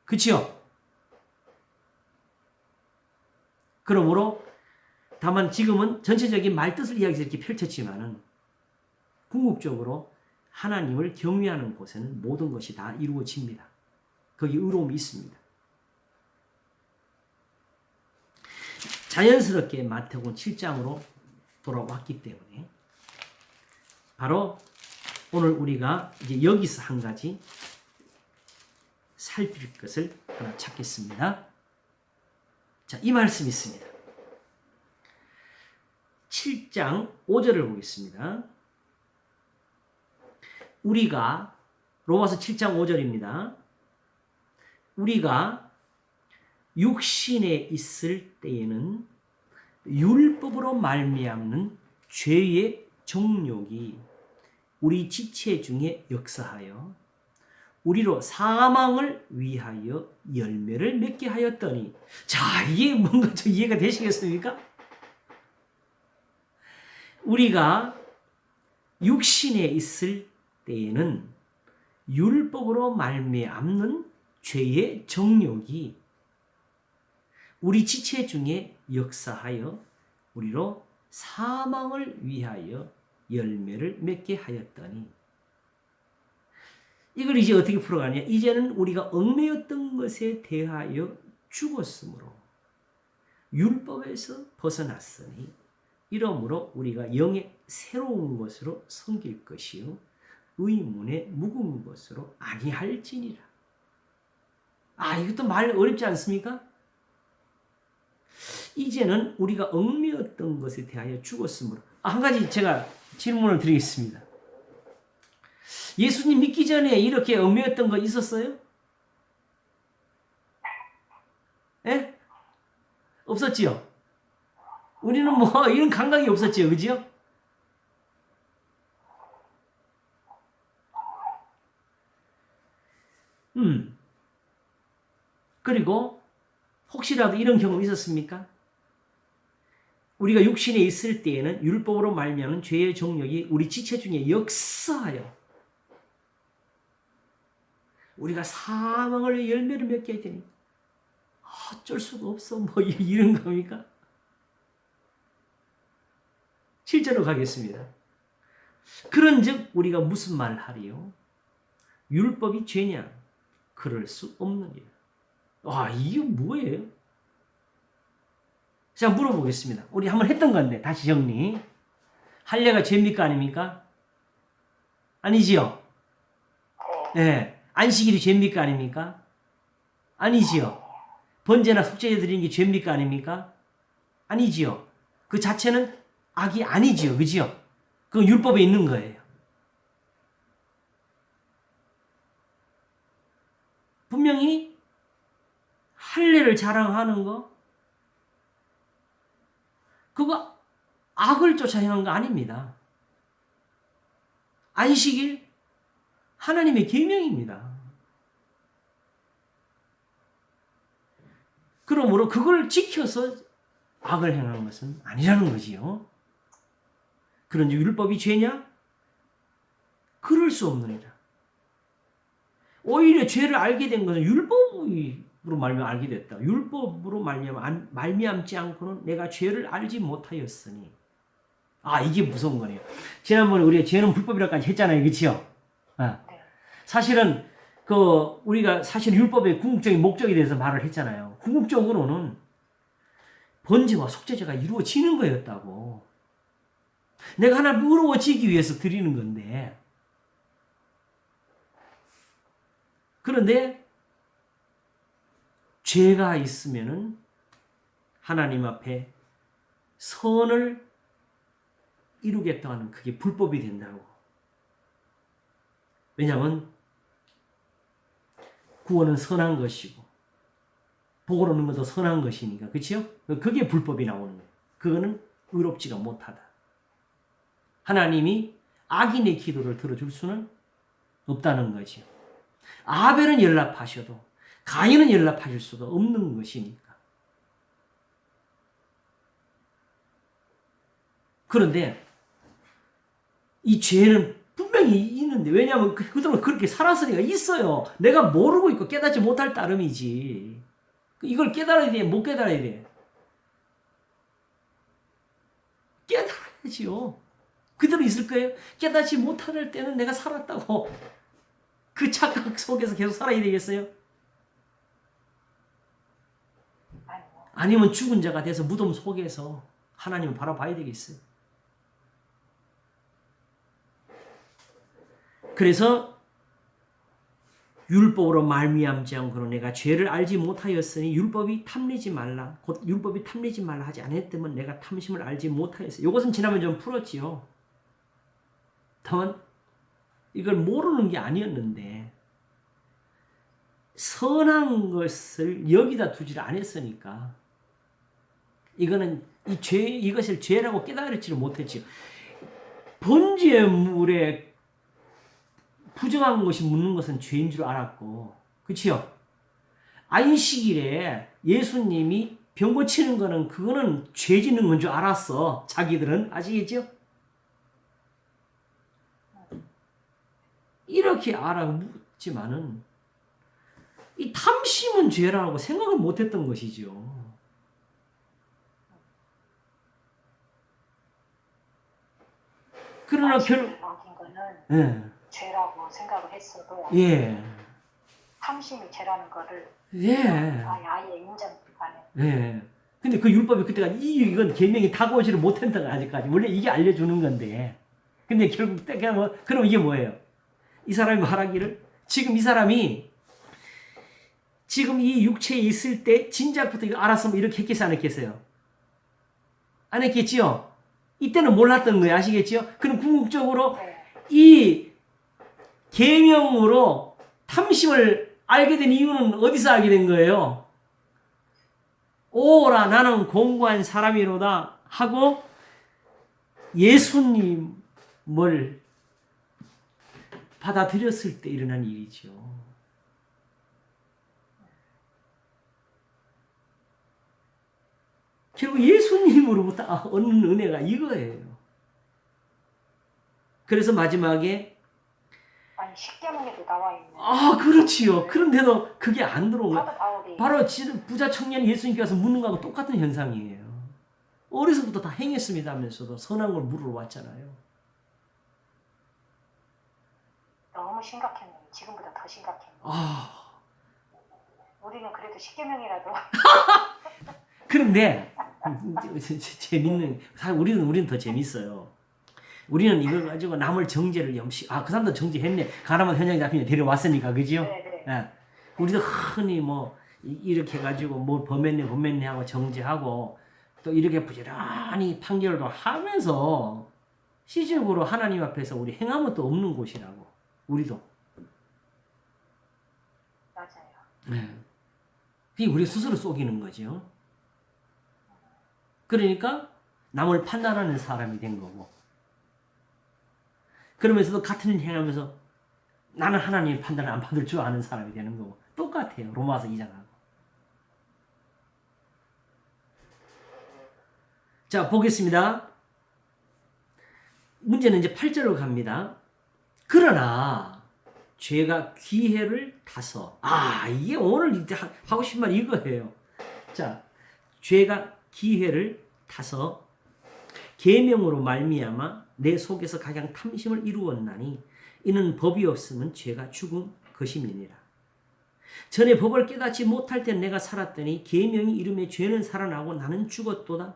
그치요? 그러므로 다만 지금은 전체적인 말뜻을 이야기해서 이렇게 펼쳤지만은 궁극적으로 하나님을 경외하는 곳에는 모든 것이 다 이루어집니다. 거기 의로움이 있습니다. 자연스럽게 마태복음 7장으로 돌아왔기 때문에 바로 오늘 우리가 이제 여기서 한 가지 살필 것을 하나 찾겠습니다. 자, 이 말씀이 있습니다. 7장 5절을 보겠습니다. 우리가 로마서 7장 5절입니다. 우리가 육신에 있을 때에는 율법으로 말미암는 죄의 정욕이 우리 지체 중에 역사하여 우리로 사망을 위하여 열매를 맺게 하였더니, 자, 이게 뭔가 좀 이해가 되시겠습니까? 우리가 육신에 있을 때에는 율법으로 말미암는 죄의 정욕이 우리 지체 중에 역사하여 우리로 사망을 위하여 열매를 맺게 하였더니, 이걸 이제 어떻게 풀어가냐? 이제는 우리가 얽매였던 것에 대하여 죽었으므로 율법에서 벗어났으니 이러므로 우리가 영의 새로운 것으로 섬길 것이요 의문의 묵은 것으로 아니할지니라. 아, 이것도 말 어렵지 않습니까? 이제는 우리가 얽매였던 것에 대하여 죽었으므로. 한 가지 제가 질문을 드리겠습니다. 예수님 믿기 전에 이렇게 얽매였던 거 있었어요? 예? 없었지요? 우리는 뭐 이런 감각이 없었지요, 그지요? 그리고 혹시라도 이런 경험 있었습니까? 우리가 육신에 있을 때에는 율법으로 말미암은 죄의 정욕이 우리 지체 중에 역사하여 우리가 사망을 열매를 맺게 하더니 어쩔 수가 없어, 뭐 이런 겁니까? 실제로 가겠습니다. 그런즉 우리가 무슨 말을 하리요? 율법이 죄냐? 그럴 수 없느니라. 와, 이게 뭐예요? 자, 물어보겠습니다. 우리 한번 했던 건데 다시 정리. 할례가 죄입니까 아닙니까? 아니지요? 네. 안식일이 죄입니까 아닙니까? 아니지요. 번제나 속죄제 드리는 게 죄입니까 아닙니까? 아니지요. 그 자체는 악이 아니지요. 그지요? 그건 율법에 있는 거예요. 분명히 할례를 자랑하는 거, 그거 악을 쫓아 행한 거 아닙니다. 안식일 하나님의 계명입니다. 그러므로 그걸 지켜서 악을 행하는 것은 아니라는 거지요. 그런지 율법이 죄냐? 그럴 수 없느니라. 오히려 죄를 알게 된 것은 율법으로 말미암아 알게 됐다. 율법으로 말미암지 않고는 내가 죄를 알지 못하였으니. 아, 이게 무서운 거네요. 지난번에 우리가 죄는 불법이라까지 했잖아요, 그렇죠? 아. 사실은 우리가 사실 율법의 궁극적인 목적에 대해서 말을 했잖아요. 궁극적으로는 번제와 속죄제가 이루어지는 거였다고. 내가 하나님 의로워지기 위해서 드리는 건데. 그런데 죄가 있으면은 하나님 앞에 선을 이루겠다 하는 그게 불법이 된다고. 왜냐하면 구원은 선한 것이고 복을 얻는 것도 선한 것이니까. 그렇죠? 그게 불법이 나오는 거예요. 그거는 의롭지가 못하다. 하나님이 악인의 기도를 들어줄 수는 없다는 거죠. 아벨은 연락하셔도 가인은 연락하실 수가 없는 것이니까. 그런데 이 죄는 분명히 있는데, 왜냐하면 그동안 그렇게 살았으니까 있어요. 내가 모르고 있고 깨닫지 못할 따름이지. 이걸 깨달아야 돼? 못 깨달아야 돼? 깨달아야지요. 그대로 있을 거예요. 깨닫지 못할 때는 내가 살았다고 그 착각 속에서 계속 살아야 되겠어요? 아니면 죽은 자가 돼서 무덤 속에서 하나님을 바라봐야 되겠어요? 그래서 율법으로 말미암지 않고는 내가 죄를 알지 못하였으니 율법이 탐내지 말라. 곧 율법이 탐내지 말라 하지 않았다면 내가 탐심을 알지 못하였어요. 이것은 지난번에 좀 풀었지요. 다만 이걸 모르는 게 아니었는데 선한 것을 여기다 두지를 않았으니까 이거는 이것을 죄라고 깨달지를 못했지요. 번제의 물에 부정한 것이 묻는 것은 죄인 줄 알았고, 그치요? 안식일에 예수님이 병 고치는 거는 그거는 죄 짓는 건 줄 알았어. 자기들은. 아시겠죠? 이렇게 알았지만은 이 탐심은 죄라고 생각을 못했던 것이죠. 그러나 안식일을 어긴 거는 예, 죄라고 생각을 했어도 예, 탐심이 죄라는 거를 예, 아예 인정 안 해. 예. 근데 그 율법이 그때가 이건 계명이 다가오지를 못했던 거 아직까지. 원래 이게 알려주는 건데. 근데 결국 그럼 이게 뭐예요? 이 사람이 말하기를 지금 이 사람이 지금 이 육체에 있을 때 진작부터 이거 알았으면 이렇게 했겠어요, 안 했겠어요? 안 했겠지요? 이때는 몰랐던 거예요, 아시겠지요? 그럼 궁극적으로 네. 이 계명으로 탐심을 알게 된 이유는 어디서 알게 된 거예요? 오라 나는 공고한 사람이로다 하고 예수님을 받아들였을 때 일어난 일이죠. 결국 예수님으로부터 얻는 은혜가 이거예요. 그래서 마지막에 아니 십계명에도 나와 있는. 그렇지요. 그런데도 그게 안 들어온 거예요. 사도 바울이 바로 부자 청년 예수님께서 묻는 거하고 똑같은 현상이에요. 어려서부터 다 행했습니다 하면서도 선한 걸 물으러 왔잖아요. 너무 심각했네요. 지금보다 더 심각했네요. 우리는 그래도 십계명이라도 그런데 재밌는 사실 우리는 더 재밌어요. 우리는 이걸 가지고 남을 정죄를 그 사람도 정죄했네. 가나만 현장에 잡히면 데려왔으니까 그지요? 네네. 예. 우리도 흔히 뭐 이렇게 해가지고 뭐 범했네 하고 정죄하고 또 이렇게 부지런히 판결도 하면서 시적으로 하나님 앞에서 우리 행함은 또 없는 곳이라고. 우리도. 맞아요. 네. 그게 우리 스스로 속이는 거죠. 그러니까 남을 판단하는 사람이 된 거고. 그러면서도 같은 일 행하면서 나는 하나님의 판단을 안 받을 줄 아는 사람이 되는 거고. 똑같아요. 로마서 2장하고. 자, 보겠습니다. 문제는 이제 8절로 갑니다. 그러나 죄가 기회를 타서 이게 오늘 하고 싶은 말 이거예요. 자, 죄가 기회를 타서 계명으로 말미암아 내 속에서 가장 탐심을 이루었나니 이는 법이 없으면 죄가 죽은 것임이니라. 전에 법을 깨닫지 못할 때 내가 살았더니 계명이 이름에 죄는 살아나고 나는 죽었도다.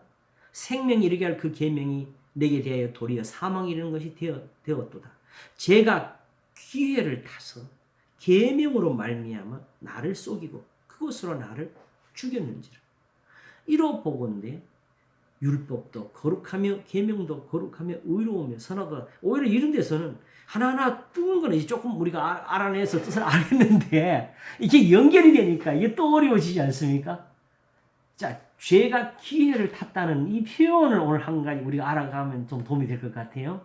생명이 이르게 할 그 계명이 내게 대하여 도리어 사망이 이르는 것이 되었도다. 죄가 기회를 타서 계명으로 말미암아 나를 속이고 그것으로 나를 죽였는지라. 이로 보건대 율법도 거룩하며 계명도 거룩하며 의로우며 선하다. 오히려 이런 데서는 하나하나 뜨는 거는 이제 조금 우리가 알아내서 뜻을 알겠는데 이게 연결이 되니까 이게 또 어려워지지 않습니까? 자, 죄가 기회를 탔다는 이 표현을 오늘 한 가지 우리가 알아가면 좀 도움이 될 것 같아요.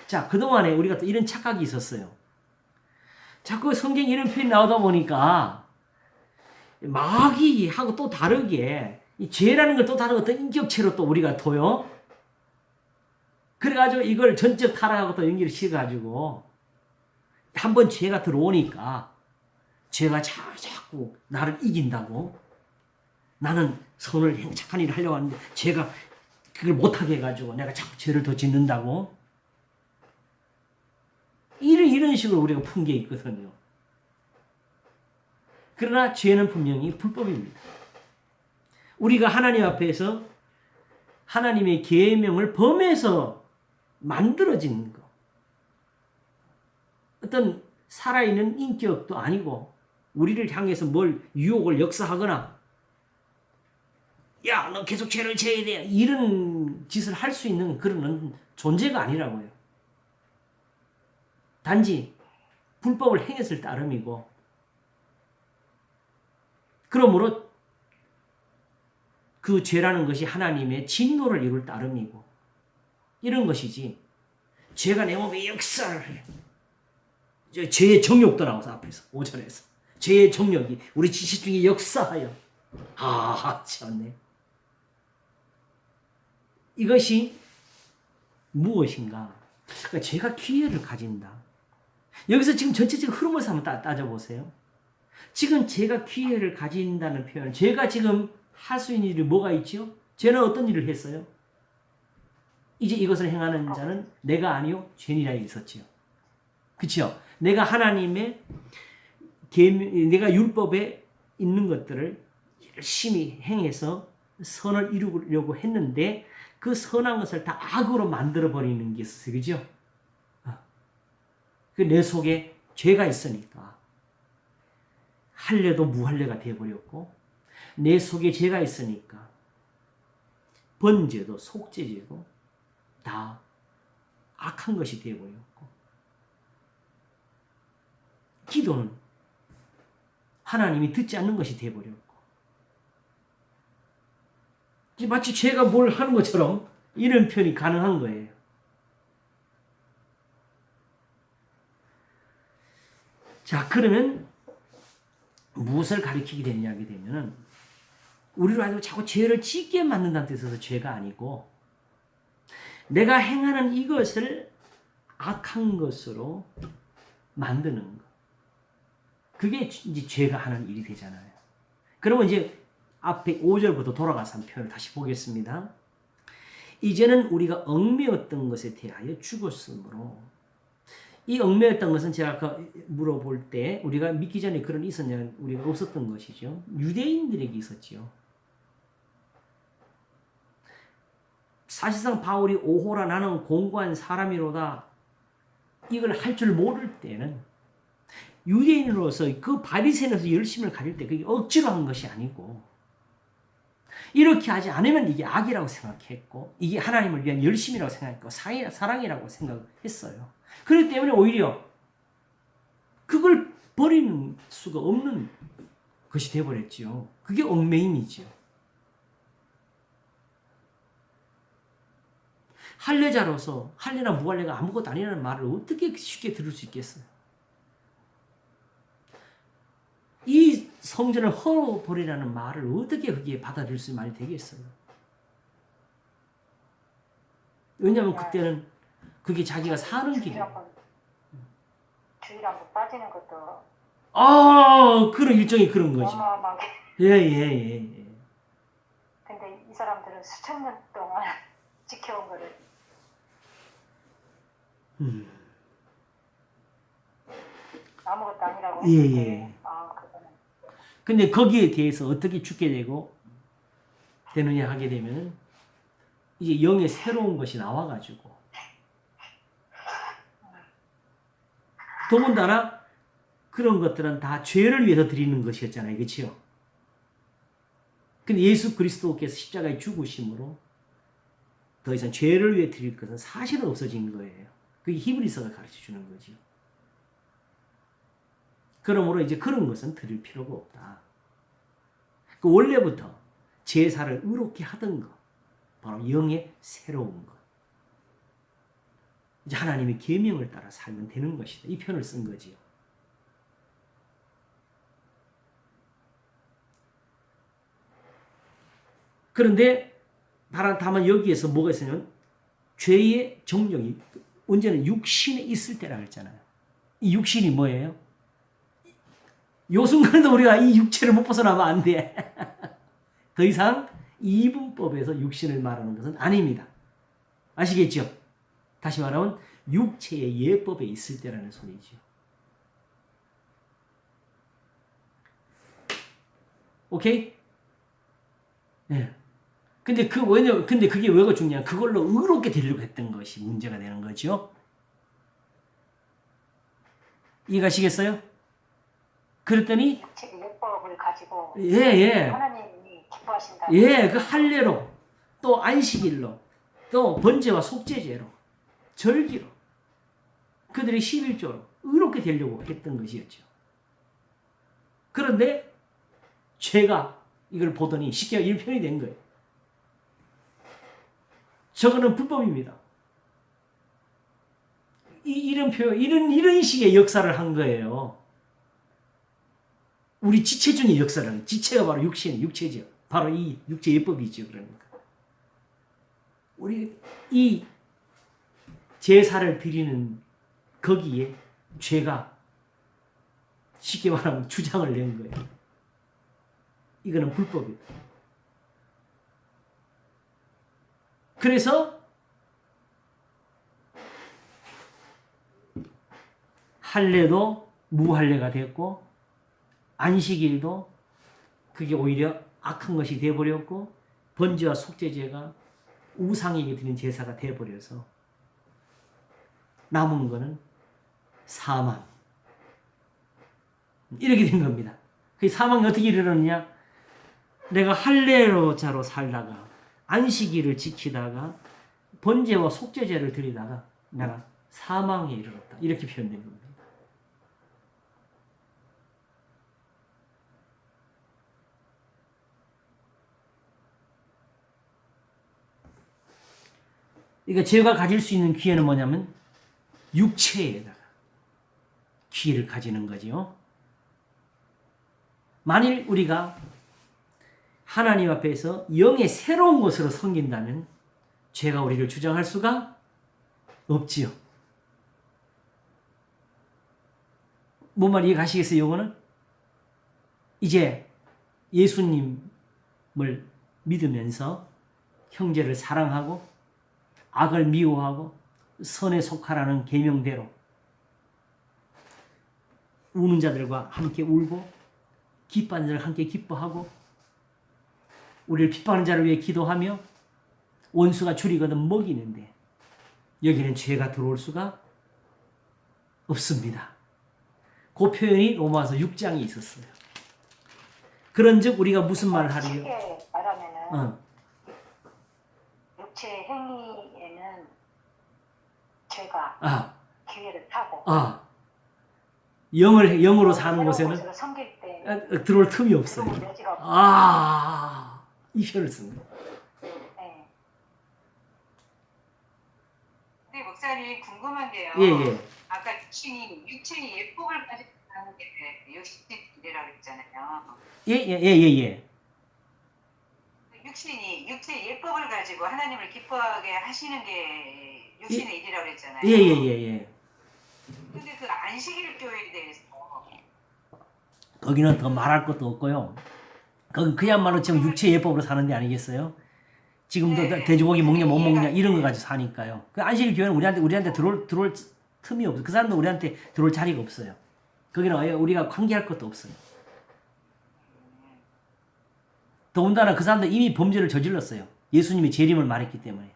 자, 그동안에 우리가 또 이런 착각이 있었어요. 자꾸 성경에 이런 표현이 나오다 보니까 마귀하고 또 다르게 이 죄라는 걸 또 다른 어떤 인격체로 또 우리가 둬요. 그래가지고 이걸 전적 타락하고 또 연결을 시켜가지고 한번 죄가 들어오니까 죄가 자꾸 나를 이긴다고 나는 선을 착한 일을 하려고 하는데 죄가 그걸 못하게 해가지고 내가 자꾸 죄를 더 짓는다고 이런 식으로 우리가 푼 게 있거든요. 그러나 죄는 분명히 불법입니다. 우리가 하나님 앞에서 하나님의 계명을 범해서 만들어진 거. 어떤 살아있는 인격도 아니고 우리를 향해서 뭘 유혹을 역사하거나 야, 너 계속 죄를 지어야 돼. 이런 짓을 할 수 있는 그런 존재가 아니라고요. 단지 불법을 행했을 따름이고 그러므로 그 죄라는 것이 하나님의 진노를 이룰 따름이고 이런 것이지. 죄가 내 몸에 역사를 해. 죄의 정욕도 나와서 앞에서 5절에서 죄의 정욕이 우리 지식 중에 역사하여. 참네. 이것이 무엇인가? 그러니까 죄가 기회를 가진다. 여기서 지금 전체적인 흐름을 한번 따져보세요. 지금 죄가 기회를 가진다는 표현, 죄가 지금 할 수 있는 일이 뭐가 있죠? 죄는 어떤 일을 했어요? 이제 이것을 행하는 자는 내가 아니요 죄니라 있었지요. 그렇죠? 내가 하나님의 내가 율법에 있는 것들을 열심히 행해서 선을 이루려고 했는데 그 선한 것을 다 악으로 만들어 버리는 게 있었어요. 그죠? 내 속에 죄가 있으니까 할례도 무할례가 되어버렸고 내 속에 죄가 있으니까 번제도 속죄제도 다 악한 것이 되어버렸고 기도는 하나님이 듣지 않는 것이 되어버렸고 마치 죄가 뭘 하는 것처럼 이런 표현이 가능한 거예요. 자, 그러면 무엇을 가리키게 되느냐 하게 되면은 우리로 하여금 자꾸 죄를 짓게 만든다는 뜻에서 죄가 아니고 내가 행하는 이것을 악한 것으로 만드는 것. 그게 이제 죄가 하는 일이 되잖아요. 그러면 이제 앞에 5절부터 돌아가서 한 표현을 다시 보겠습니다. 이제는 우리가 얽매였던 것에 대하여 죽었으므로 이 얽매였던 것은 제가 아까 물어볼 때 우리가 믿기 전에 그런 있었냐 우리가 없었던 것이죠. 유대인들에게 있었지요. 사실상 바울이 오호라 나는 공고한 사람이로다 이걸 할 줄 모를 때는 유대인으로서 그 바리새인으로서 열심을 가질 때 그게 억지로 한 것이 아니고 이렇게 하지 않으면 이게 악이라고 생각했고 이게 하나님을 위한 열심이라고 생각했고 사랑이라고 생각했어요. 그렇기 때문에 오히려 그걸 버리는 수가 없는 것이 되어버렸죠. 그게 얽매임이죠. 할례자로서 할례나 무할례가 아무것도 아니라는 말을 어떻게 쉽게 들을 수 있겠어요? 이 성전을 헐어버리라는 말을 어떻게 그게 받아들일 수 말이 되겠어요? 왜냐하면 그때는 그게 자기가 사는 길이에요. 주일 한번 빠지는 것도 그런 일종의 그런 거지. 어마어마하게. 예. 근데 이 사람들은 수천 년 동안 지켜온 거를 아무것도 아니라고 예. 그거는. 근데 거기에 대해서 어떻게 죽게 되느냐 하게 되면 이제 영의 새로운 것이 나와가지고 더군다나 그런 것들은 다 죄를 위해서 드리는 것이었잖아요. 그렇죠? 근데 예수 그리스도께서 십자가에 죽으심으로 더 이상 죄를 위해 드릴 것은 사실은 없어진 거예요. 그게 히브리서가 가르쳐주는 거죠. 그러므로 이제 그런 것은 드릴 필요가 없다. 그 원래부터 제사를 의롭게 하던 것, 바로 영의 새로운 것. 이제 하나님의 계명을 따라 살면 되는 것이다. 이 표현을 쓴 거지요. 그런데 다만 여기에서 뭐가 있으면 죄의 정령이 언제는 육신에 있을 때라 했잖아요. 이 육신이 뭐예요? 요 순간에도 우리가 이 육체를 못 벗어나면 안 돼. 더 이상 이분법에서 육신을 말하는 것은 아닙니다. 아시겠죠? 다시 말하면 육체의 예법에 있을 때라는 소리죠. 오케이? 네. 근데 그게 왜가 중요한? 그걸로 의롭게 되려고 했던 것이 문제가 되는 거죠. 이해가시겠어요? 그랬더니 육체의 예법을 가지고 하나님이 기뻐하신다. 그 할례로 또 안식일로 또 번제와 속죄제로 절기로 그들이 11조로 의롭게 되려고 했던 것이었죠. 그런데 죄가 이걸 보더니 쉽게 이런 표현이 된 거예요. 저거는 불법입니다. 이런 표현, 이런 식의 역사를 한 거예요. 우리 지체 중의 역사를, 지체가 바로 육체죠. 바로 이 육체 예법이죠. 그러니까. 우리 이 제사를 드리는 거기에 죄가 쉽게 말하면 주장을 낸 거예요. 이거는 불법이다. 그래서 할례도 무할례가 됐고 안식일도 그게 오히려 악한 것이 되어버렸고 번제와 속죄제가 우상에게 드리는 제사가 되어버려서 남은 거는 사망. 이렇게 된 겁니다. 그 사망이 어떻게 일어났냐? 내가 할례로자로 살다가 안식일을 지키다가 번제와 속죄제를 드리다가 내가 사망에 이르렀다. 이렇게 표현된 겁니다. 그러니까 죄가 가질 수 있는 기회는 뭐냐면 육체에다가 기회를 가지는 거죠. 만일 우리가 하나님 앞에서 영의 새로운 것으로 섬긴다면 죄가 우리를 주장할 수가 없지요. 뭔 말 이해가시겠어요? 요거는 이제 예수님을 믿으면서 형제를 사랑하고 악을 미워하고 선에 속하라는 계명대로 우는 자들과 함께 울고 기뻐하는 자들과 함께 기뻐하고 우리를 핍박하는 자를 위해 기도하며 원수가 줄이거든 먹이는데 여기는 죄가 들어올 수가 없습니다. 그 표현이 로마서 6장에 있었어요. 그런즉 우리가 무슨 말을 하리요? 쉽게 말하면은 육체 행위에는 죄가 기회를 타고 영으로 사는 곳에는 것으로 섬길 때 들어올 틈이 없어요. 이 표현을 씁니다. 네. 근데 목사님 궁금한 게요. 예. 아까 육신이 예법을 가지고 하는 게 육신이라고 했잖아요. 예. 육신의 예법을 가지고 하나님을 기뻐하게 하시는 게 육신의 일이라고 했잖아요. 예. 근데 그 안식일 교회에 대해서 거기는 더 말할 것도 없고요. 거기 그야말로 지금 육체 예법으로 사는 데 아니겠어요? 지금도 돼지고기 먹냐 못 먹냐 이런 거 가지고 사니까요. 그 안식일 교회는 우리한테 들어올 틈이 없어요. 그 사람도 우리한테 들어올 자리가 없어요. 거기는 아예 우리가 관계할 것도 없어요. 더군다나 그 사람들 이미 범죄를 저질렀어요. 예수님이 재림을 말했기 때문에.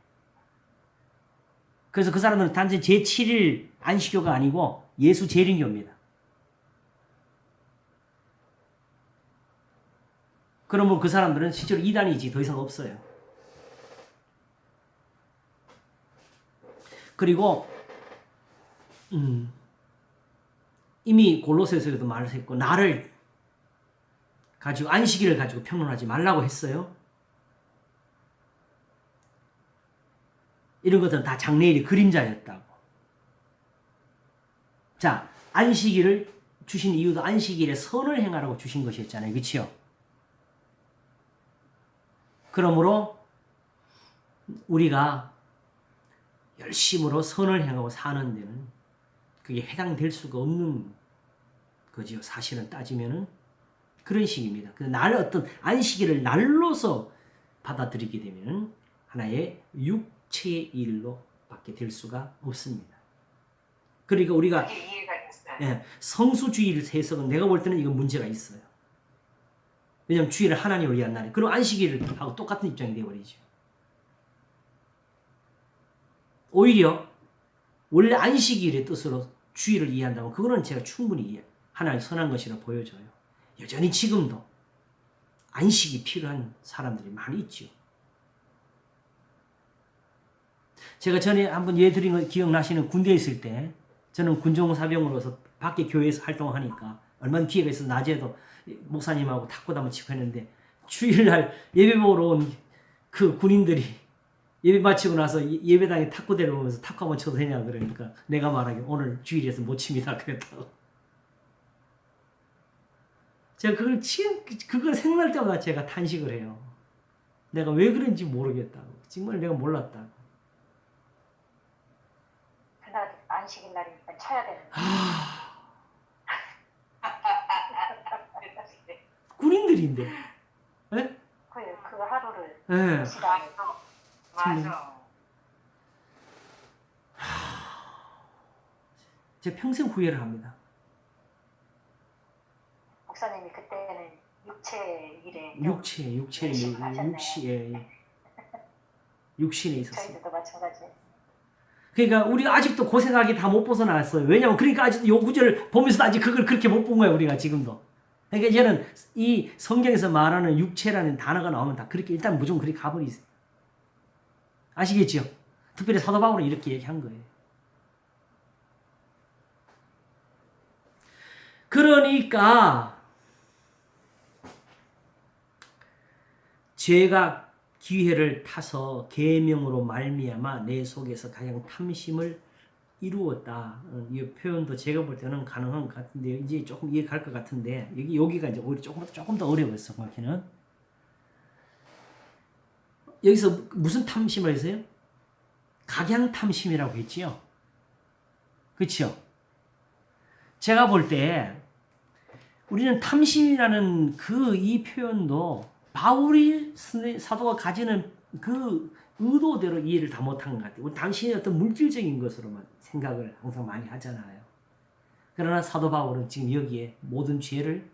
그래서 그 사람들은 단지 제7일 안식교가 아니고 예수 재림교입니다. 그러면 그 사람들은 실제로 이단이지 더 이상 없어요. 그리고 이미 골로새서에도 말을 했고 나를 가지고 안식일을 가지고 평론하지 말라고 했어요. 이런 것들은 다 장래일의 그림자였다고. 자, 안식일을 주신 이유도 안식일에 선을 행하라고 주신 것이었잖아요. 그렇죠? 그러므로 우리가 열심으로 선을 행하고 사는 데는 그게 해당될 수가 없는 거지요. 사실은 따지면은 그런 식입니다. 어떤 안식일을 날로서 받아들이게 되면 하나의 육체의 일로 밖에 될 수가 없습니다. 그러니까 우리가 이해가 됐어요. 성수주의를 해석은 내가 볼 때는 이건 문제가 있어요. 왜냐하면 주일은 하나님을 위한 날이에요. 그럼 안식일을 하고 똑같은 입장이 되어버리죠. 오히려 원래 안식일의 뜻으로 주일을 이해한다면 그거는 제가 충분히 하나의 선한 것이라 보여져요. 여전히 지금도 안식이 필요한 사람들이 많이 있죠. 제가 전에 한번 예드린 거 기억나시는 군대에 있을 때 저는 군종사병으로서 밖에 교회에서 활동하니까 얼마나 기회가 있어. 낮에도 목사님하고 탁구도 한번 치고 했는데 주일날 예배 보러 온 그 군인들이 예배 마치고 나서 예배당에 탁구대를 오면서 탁구 한번 쳐도 되냐 그러니까 내가 말하기 오늘 주일에서 못 칩니다 그랬다고. 제가 그걸 생각날 때마다 제가 탄식을 해요. 내가 왜 그런지 모르겠다고. 정말 내가 몰랐다고. 그날 안식일 날이니까 쳐야 되는데. 군인들인데. 예? 그 하루를 예. 시간에서 맞아. 제가 평생 후회를 합니다. 목사님이 그때는 육체 일에 육신에 있었어요. 저희들도 마찬가지. 그러니까 우리가 아직도 고생하기 다 못 벗어났어요. 왜냐면 그러니까 아직도 요 구절을 보면서도 아직 그걸 그렇게 못 본 거예요. 우리가 지금도. 그러니까 이제는 이 성경에서 말하는 육체라는 단어가 나오면 다 그렇게 일단 무조건 그렇게 가버리세요. 아시겠죠? 특별히 사도 바울은 이렇게 얘기한 거예요. 그러니까 죄가 기회를 타서 계명으로 말미암아 내 속에서 가장 탐심을 이루었다. 이 표현도 제가 볼 때는 가능한 것 같은데 이제 조금 이해 갈 것 같은데 여기가 이제 오히려 조금 더 어려웠어. 거기는 여기서 무슨 탐심을 했어요? 각양 탐심이라고 했지요. 그렇죠? 제가 볼 때 우리는 탐심이라는 이 표현도 바울이 사도가 가지는 그 의도대로 이해를 다 못한 것 같아요. 우리 당신이 어떤 물질적인 것으로만 생각을 항상 많이 하잖아요. 그러나 사도 바울은 지금 여기에 모든 죄를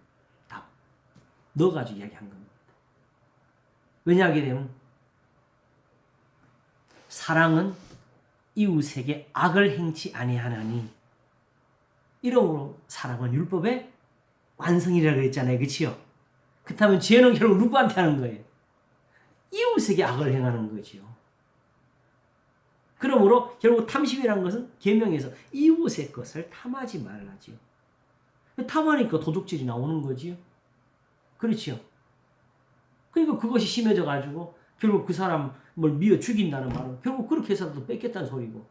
다 넣어가지고 이야기한 겁니다. 왜냐하게 되면 사랑은 이웃에게 악을 행치 아니하나니 이러므로 사랑은 율법의 완성이라고 했잖아요. 그렇지요? 그렇다면 죄는 결국 누구한테 하는 거예요? 이웃에게 악을 행하는 거죠. 그러므로 결국 탐심이라는 것은 계명에서 이웃의 것을 탐하지 말라죠. 탐하니까 도둑질이 나오는 거지요. 그렇지요. 그러니까 그것이 심해져 가지고 결국 그 사람을 미어 죽인다는 말은 결국 그렇게 해서도 뺏겠다는 소리고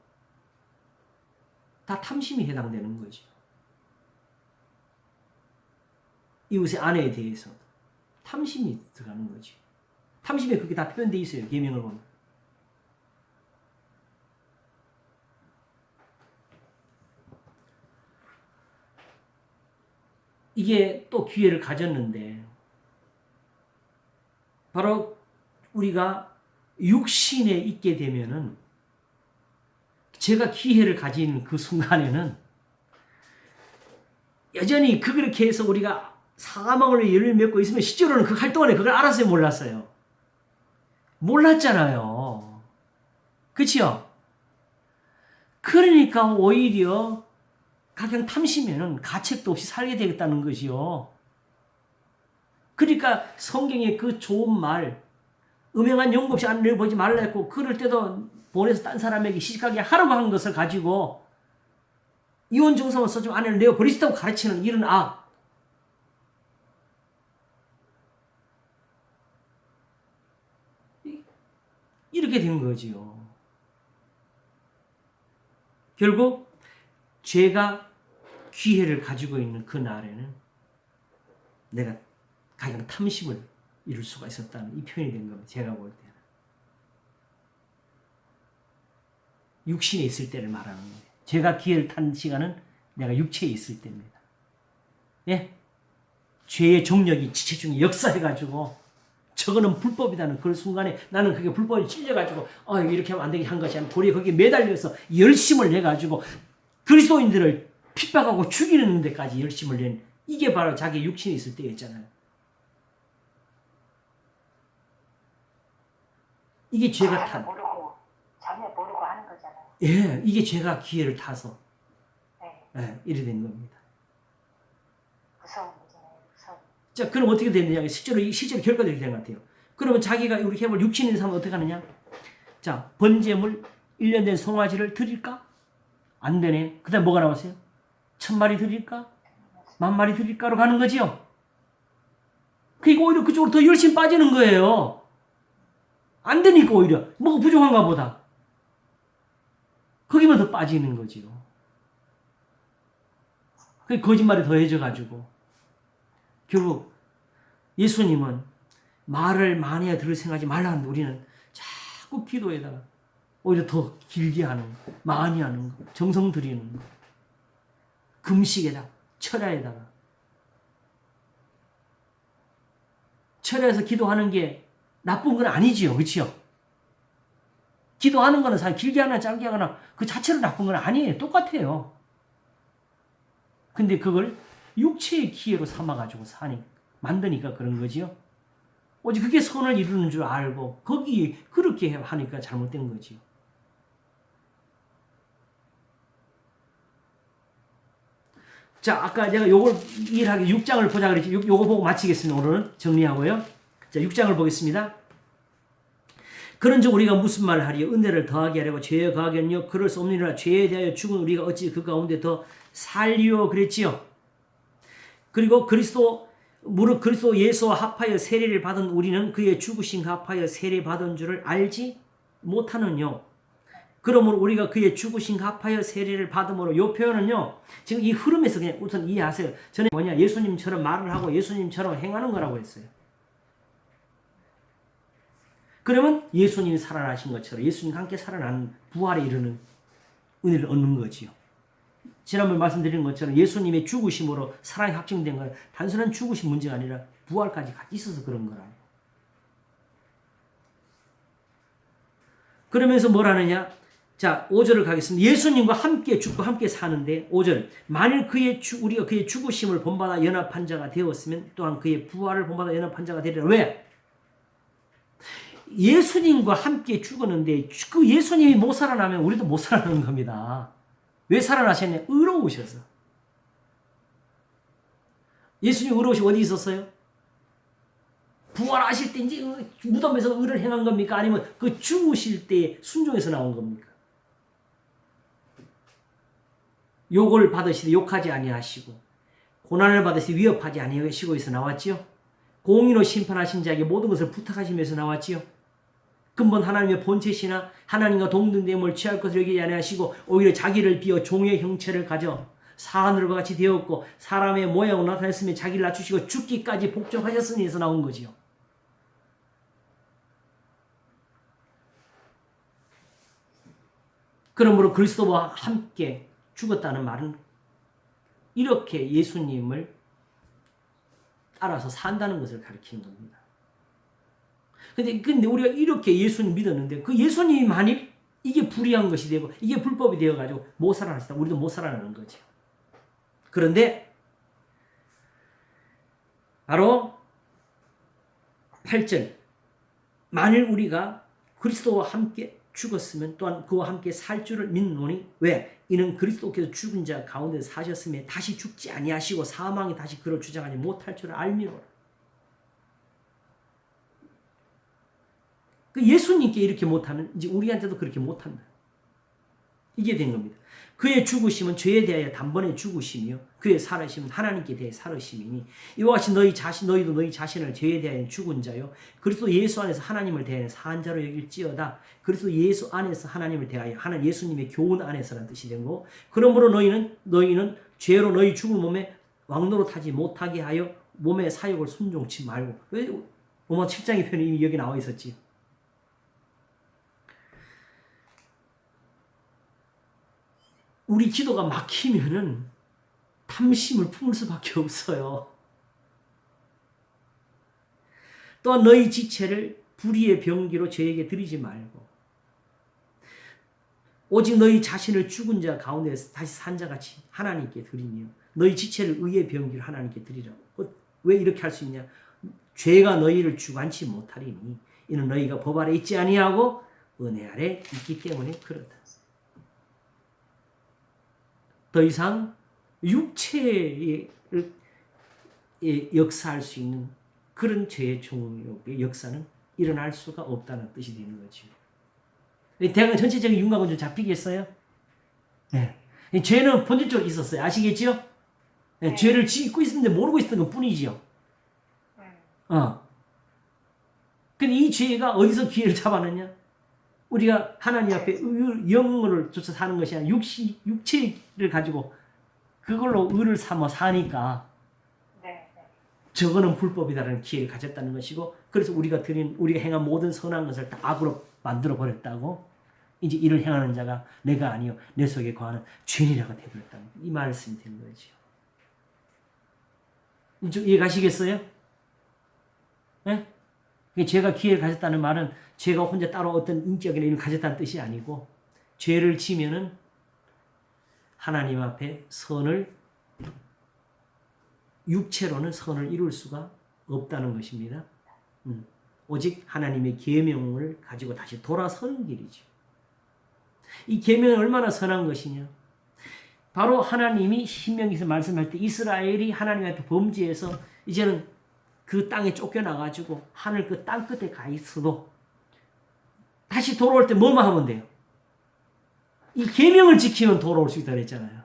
다 탐심이 해당되는 거죠. 이웃의 아내에 대해서 탐심이 들어가는 거죠. 탐심에 그게 다 표현되어 있어요. 계명을 보면. 이게 또 기회를 가졌는데 바로 우리가 육신에 있게 되면은 제가 기회를 가진 그 순간에는 여전히 그렇게 해서 우리가 사과망을 열을 맺고 있으면 실제로는 그 할 동안에 그걸 알았어요, 몰랐어요? 몰랐잖아요. 그치요? 그러니까 오히려 각양 탐심에는 가책도 없이 살게 되겠다는 것이요. 그러니까 성경의 그 좋은 말, 음행한 영구 없이 아내를 보지 말라 했고 그럴 때도 보내서 딴 사람에게 시집가게 하라고 한 것을 가지고 이혼 증서만 써주면 아내를 내어 버리시다고 가르치는 이런 악. 이렇게 된 거지요. 결국 죄가 기회를 가지고 있는 그 날에는 내가 가장 탐심을 이룰 수가 있었다는 이 표현이 된 겁니다. 제가 볼 때는. 육신에 있을 때를 말하는 거예요. 죄가 기회를 탄 시간은 내가 육체에 있을 때입니다. 예? 죄의 정력이 지체 중에 역사해가지고 저거는 불법이라는 그 순간에 나는 그게 불법이 찔려가지고 이렇게 하면 안 되게 한 것이 아니라 도리어 거기에 매달려서 열심을 내가지고 그리스도인들을 핍박하고 죽이는 데까지 열심을 낸 이게 바로 자기 육신에 있을 때였잖아요. 이게 죄가 탄. 전혀 모르고 하는 거잖아요. 예, 이게 죄가 기회를 타서 네. 이래 된 겁니다. 무서운 문제네요. 무서운. 자, 그럼 어떻게 되느냐? 실제로 결과가 이렇게 되는 것 같아요. 그러면 자기가 이렇게 해볼 육신에 있는 사람은 어떻게 하느냐? 자, 번제물 1년 된 송아지를 드릴까? 안 되네. 그 다음 뭐가 나왔어요? 1000마리 드릴까? 만마리 드릴까로 가는 거지요. 그러니까 오히려 그쪽으로 더 열심히 빠지는 거예요. 안 되니까 오히려 뭐가 부족한가 보다. 거기만 더 빠지는 거지요. 그 거짓말이 더해져 가지고 결국 예수님은 말을 많이 들을 생각하지 말라는데 우리는 자꾸 기도에다가 오히려 더 길게 하는 거, 많이 하는 거, 정성 들이는 거, 금식에다가 철야에다가 철야에서 기도하는 게 나쁜 건 아니지요, 그렇죠? 기도하는 거는 사실 길게 하나 짧게 하거나 그 자체로 나쁜 건 아니에요, 똑같아요. 근데 그걸 육체의 기회로 삼아가지고 만드니까 그런 거지요. 오직 그게 선을 이루는 줄 알고 거기 그렇게 하니까 잘못된 거지요. 자, 아까 제가 요걸 이해하기 6장을 보자 그랬지. 요거 보고 마치겠습니다. 오늘은 정리하고요. 자, 6장을 보겠습니다. 그런즉 우리가 무슨 말을 하리요? 은혜를 더하게 하려고 죄에 거하겠느냐? 그럴 수 없느니라. 죄에 대하여 죽은 우리가 어찌 그 가운데 더 살리요? 그랬지요. 그리고 무릇 그리스도 예수와 합하여 세례를 받은 우리는 그의 죽으신 합하여 세례 받은 줄을 알지 못하느뇨. 그러므로 우리가 그의 죽으신 합하여 세례를 받음으로 이 표현은요. 지금 이 흐름에서 그냥 우선 이해하세요. 전에 예수님처럼 말을 하고 예수님처럼 행하는 거라고 했어요. 그러면 예수님이 살아나신 것처럼 예수님과 함께 살아나는 부활에 이르는 은혜를 얻는 거지요. 지난번 말씀드린 것처럼 예수님의 죽으심으로 사랑이 확증된 건 단순한 죽으심 문제가 아니라 부활까지 같이 있어서 그런 거라. 그러면서 뭘 하느냐? 자, 5절을 가겠습니다. 예수님과 함께 죽고 함께 사는데 5절. 만일 우리가 그의 죽으심을 본받아 연합한 자가 되었으면 또한 그의 부활을 본받아 연합한 자가 되리라. 왜? 예수님과 함께 죽었는데 그 예수님이 못 살아나면 우리도 못 살아나는 겁니다. 왜 살아나셨냐? 의로우셔서. 예수님 의로우시고 어디 있었어요? 부활하실 때 이제 무덤에서 의를 행한 겁니까? 아니면 그 죽으실 때 순종해서 나온 겁니까? 욕을 받으시되 욕하지 아니하시고 고난을 받으시되 위협하지 아니하시고에서 나왔지요. 공의로 심판하신 자에게 모든 것을 부탁하시면서 나왔지요. 근본 하나님의 본체시나 하나님과 동등됨을 취할 것을 여기지 아니하시고 오히려 자기를 비어 종의 형체를 가져 사하늘과 같이 되었고 사람의 모양으로 나타났으며 자기를 낮추시고 죽기까지 복종하셨으니 에서 나온 거지요. 그러므로 그리스도와 함께 죽었다는 말은 이렇게 예수님을 따라서 산다는 것을 가리키는 겁니다. 근데 우리가 이렇게 예수님 믿었는데 그 예수님이 만일 이게 불의한 것이 되고 이게 불법이 되어가지고 못 살아났다. 우리도 못 살아나는 거죠. 그런데 바로 8절 만일 우리가 그리스도와 함께 죽었으면 또한 그와 함께 살 줄을 믿노니 왜? 이는 그리스도께서 죽은 자 가운데 사셨으며 다시 죽지 아니하시고 사망이 다시 그를 주장하지 못할 줄을 알미로라. 그 예수님께 이렇게 못하면 이제 우리한테도 그렇게 못한다. 이게 된 겁니다. 그의 죽으심은 죄에 대하여 단번에 죽으심이요 그의 살으심은 하나님께 대해 살으심이니 이와 같이 너희도 너희 자신을 죄에 대하여 죽은 자요 그리스도 예수 안에서 하나님을 대하여 사한 자로 여길지어다. 그리스도 예수 안에서 하나님을 대하여 하나님 예수님의 교훈 안에서라는 뜻이 된 거고 그러므로 너희는 죄로 너희 죽은 몸에 왕노릇하지 못하게 하여 몸의 사욕을 순종치 말고 왜 로마 7장의 편이 이미 여기 나와 있었지. 우리 기도가 막히면은 탐심을 품을 수밖에 없어요. 또한 너희 지체를 불의의 병기로 저에게 드리지 말고 오직 너희 자신을 죽은 자 가운데서 다시 산 자같이 하나님께 드리며 너희 지체를 의의 병기로 하나님께 드리라고. 왜 이렇게 할 수 있냐? 죄가 너희를 주관치 못하리니 이는 너희가 법 아래 있지 아니하고 은혜 아래 있기 때문에 그렇다. 더 이상 육체를 역사할 수 있는 그런 죄의 종류의 역사는 일어날 수가 없다는 뜻이 되는 거죠. 대강 전체적인 윤곽은 좀 잡히겠어요? 네. 죄는 본질적으로 있었어요. 아시겠죠? 예, 네. 죄를 짓고 있었는데 모르고 있었던 것 뿐이지요. 근데 이 죄가 어디서 기회를 잡았느냐? 우리가 하나님 앞에 영을 쫓아 사는 것이 아니라 육체를 가지고 그걸로 의를 삼아 사니까 네. 네. 저거는 불법이다라는 기회를 가졌다는 것이고, 그래서 우리가 행한 모든 선한 것을 다 악으로 만들어 버렸다고. 이제 이를 행하는 자가 내가 아니요 내 속에 거하는 죄인이라고 되버렸다는 이 말씀이 된 거지요. 좀 이해 가시겠어요? 네? 제가 기회를 가졌다는 말은 제가 혼자 따로 어떤 인격이나 이런 가졌다는 뜻이 아니고, 죄를 지면은 하나님 앞에 육체로는 선을 이룰 수가 없다는 것입니다. 오직 하나님의 계명을 가지고 다시 돌아서는 길이죠. 이 계명이 얼마나 선한 것이냐? 바로 하나님이 신명기에서 말씀할 때 이스라엘이 하나님한테 범죄해서 이제는 그 땅에 쫓겨나가지고 하늘 그 땅 끝에 가 있어도 다시 돌아올 때 뭐만 하면 돼요? 이 계명을 지키면 돌아올 수 있다 그랬잖아요.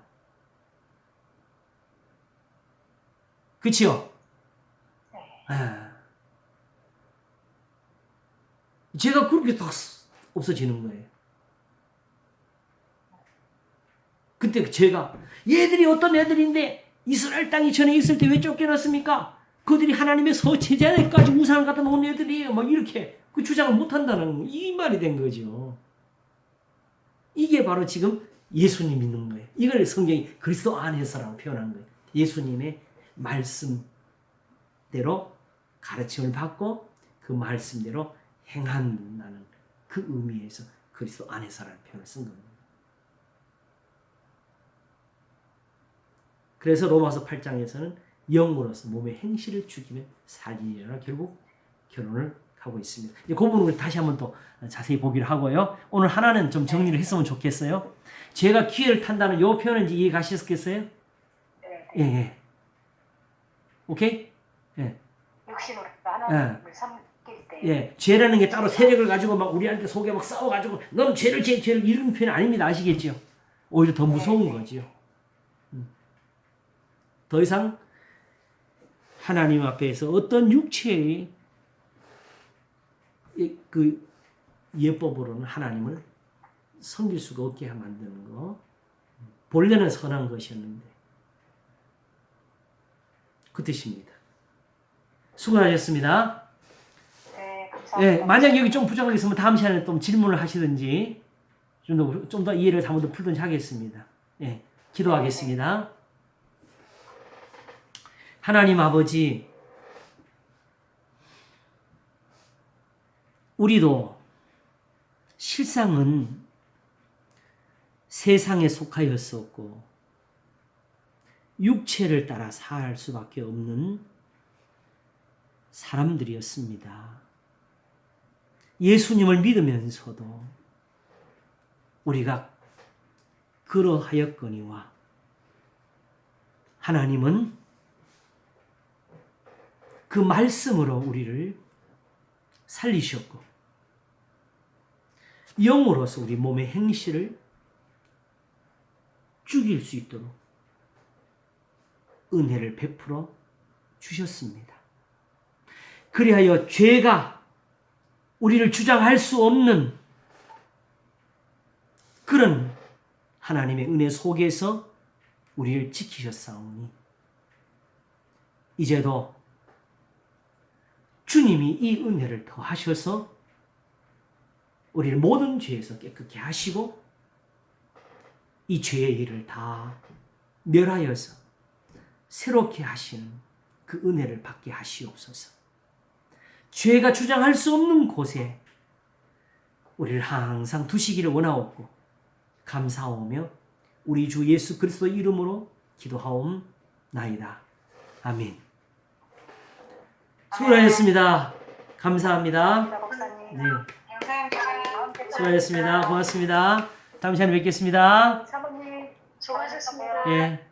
그치요? 죄가 그렇게 다 없어지는 거예요. 그때 죄가 얘들이 어떤 애들인데 이스라엘 땅이 전에 있을 때 왜 쫓겨났습니까? 그들이 하나님의 제자들까지 우상을 갖다 놓은 애들이에요. 막 이렇게 그 주장을 못한다는 이 말이 된 거죠. 이게 바로 지금 예수님 믿는 거예요. 이걸 성경이 그리스도 안에서라고 표현한 거예요. 예수님의 말씀대로 가르침을 받고 그 말씀대로 행한다는 그 의미에서 그리스도 안에서라는 표현을 쓴 겁니다. 그래서 로마서 8장에서는 영으로서 몸의 행실을 죽이면 살리니라 결국 결론을 하고 있습니다. 이 부분을 다시 한번 또 자세히 보기를 하고요. 오늘 하나는 좀 정리를 했으면 좋겠어요. 죄가 기회를 탄다는 이 표현은 이해 가시겠어요? 네. 예. 오케이? 예. 육신으로 하나님을 섬길 때. 예. 죄라는 게 따로 세력을 가지고 막 우리한테 속에 막 싸워가지고 너는 죄를 이런 표현 아닙니다. 아시겠죠? 오히려 더 무서운 거지요. 더 이상 하나님 앞에서 어떤 육체의 그 예법으로는 하나님을 섬길 수가 없게 만드는 거. 본래는 선한 것이었는데 그 뜻입니다. 수고하셨습니다. 네, 감사합니다. 예, 만약 여기 좀 부족한 게 있으면 다음 시간에 또 질문을 하시든지 좀 더 이해를 잘못 풀든지 하겠습니다. 예, 기도하겠습니다. 하나님 아버지, 우리도 실상은 세상에 속하였었고 육체를 따라 살 수밖에 없는 사람들이었습니다. 예수님을 믿으면서도 우리가 그러하였거니와 하나님은 그 말씀으로 우리를 살리셨고 영으로서 우리 몸의 행실을 죽일 수 있도록 은혜를 베풀어 주셨습니다. 그리하여 죄가 우리를 주장할 수 없는 그런 하나님의 은혜 속에서 우리를 지키셨사오니 이제도 주님이 이 은혜를 더하셔서 우리를 모든 죄에서 깨끗게 하시고 이 죄의 일을 다 멸하여서 새롭게 하시는 그 은혜를 받게 하시옵소서. 죄가 주장할 수 없는 곳에 우리를 항상 두시기를 원하옵고 감사하오며 우리 주 예수 그리스도 이름으로 기도하옵나이다. 아멘. 수고하셨습니다. 감사합니다. 목사님. 네, 감사합니다. 수고하셨습니다. 고맙습니다. 다음 시간에 뵙겠습니다. 사모님 수고하셨습니다. 예.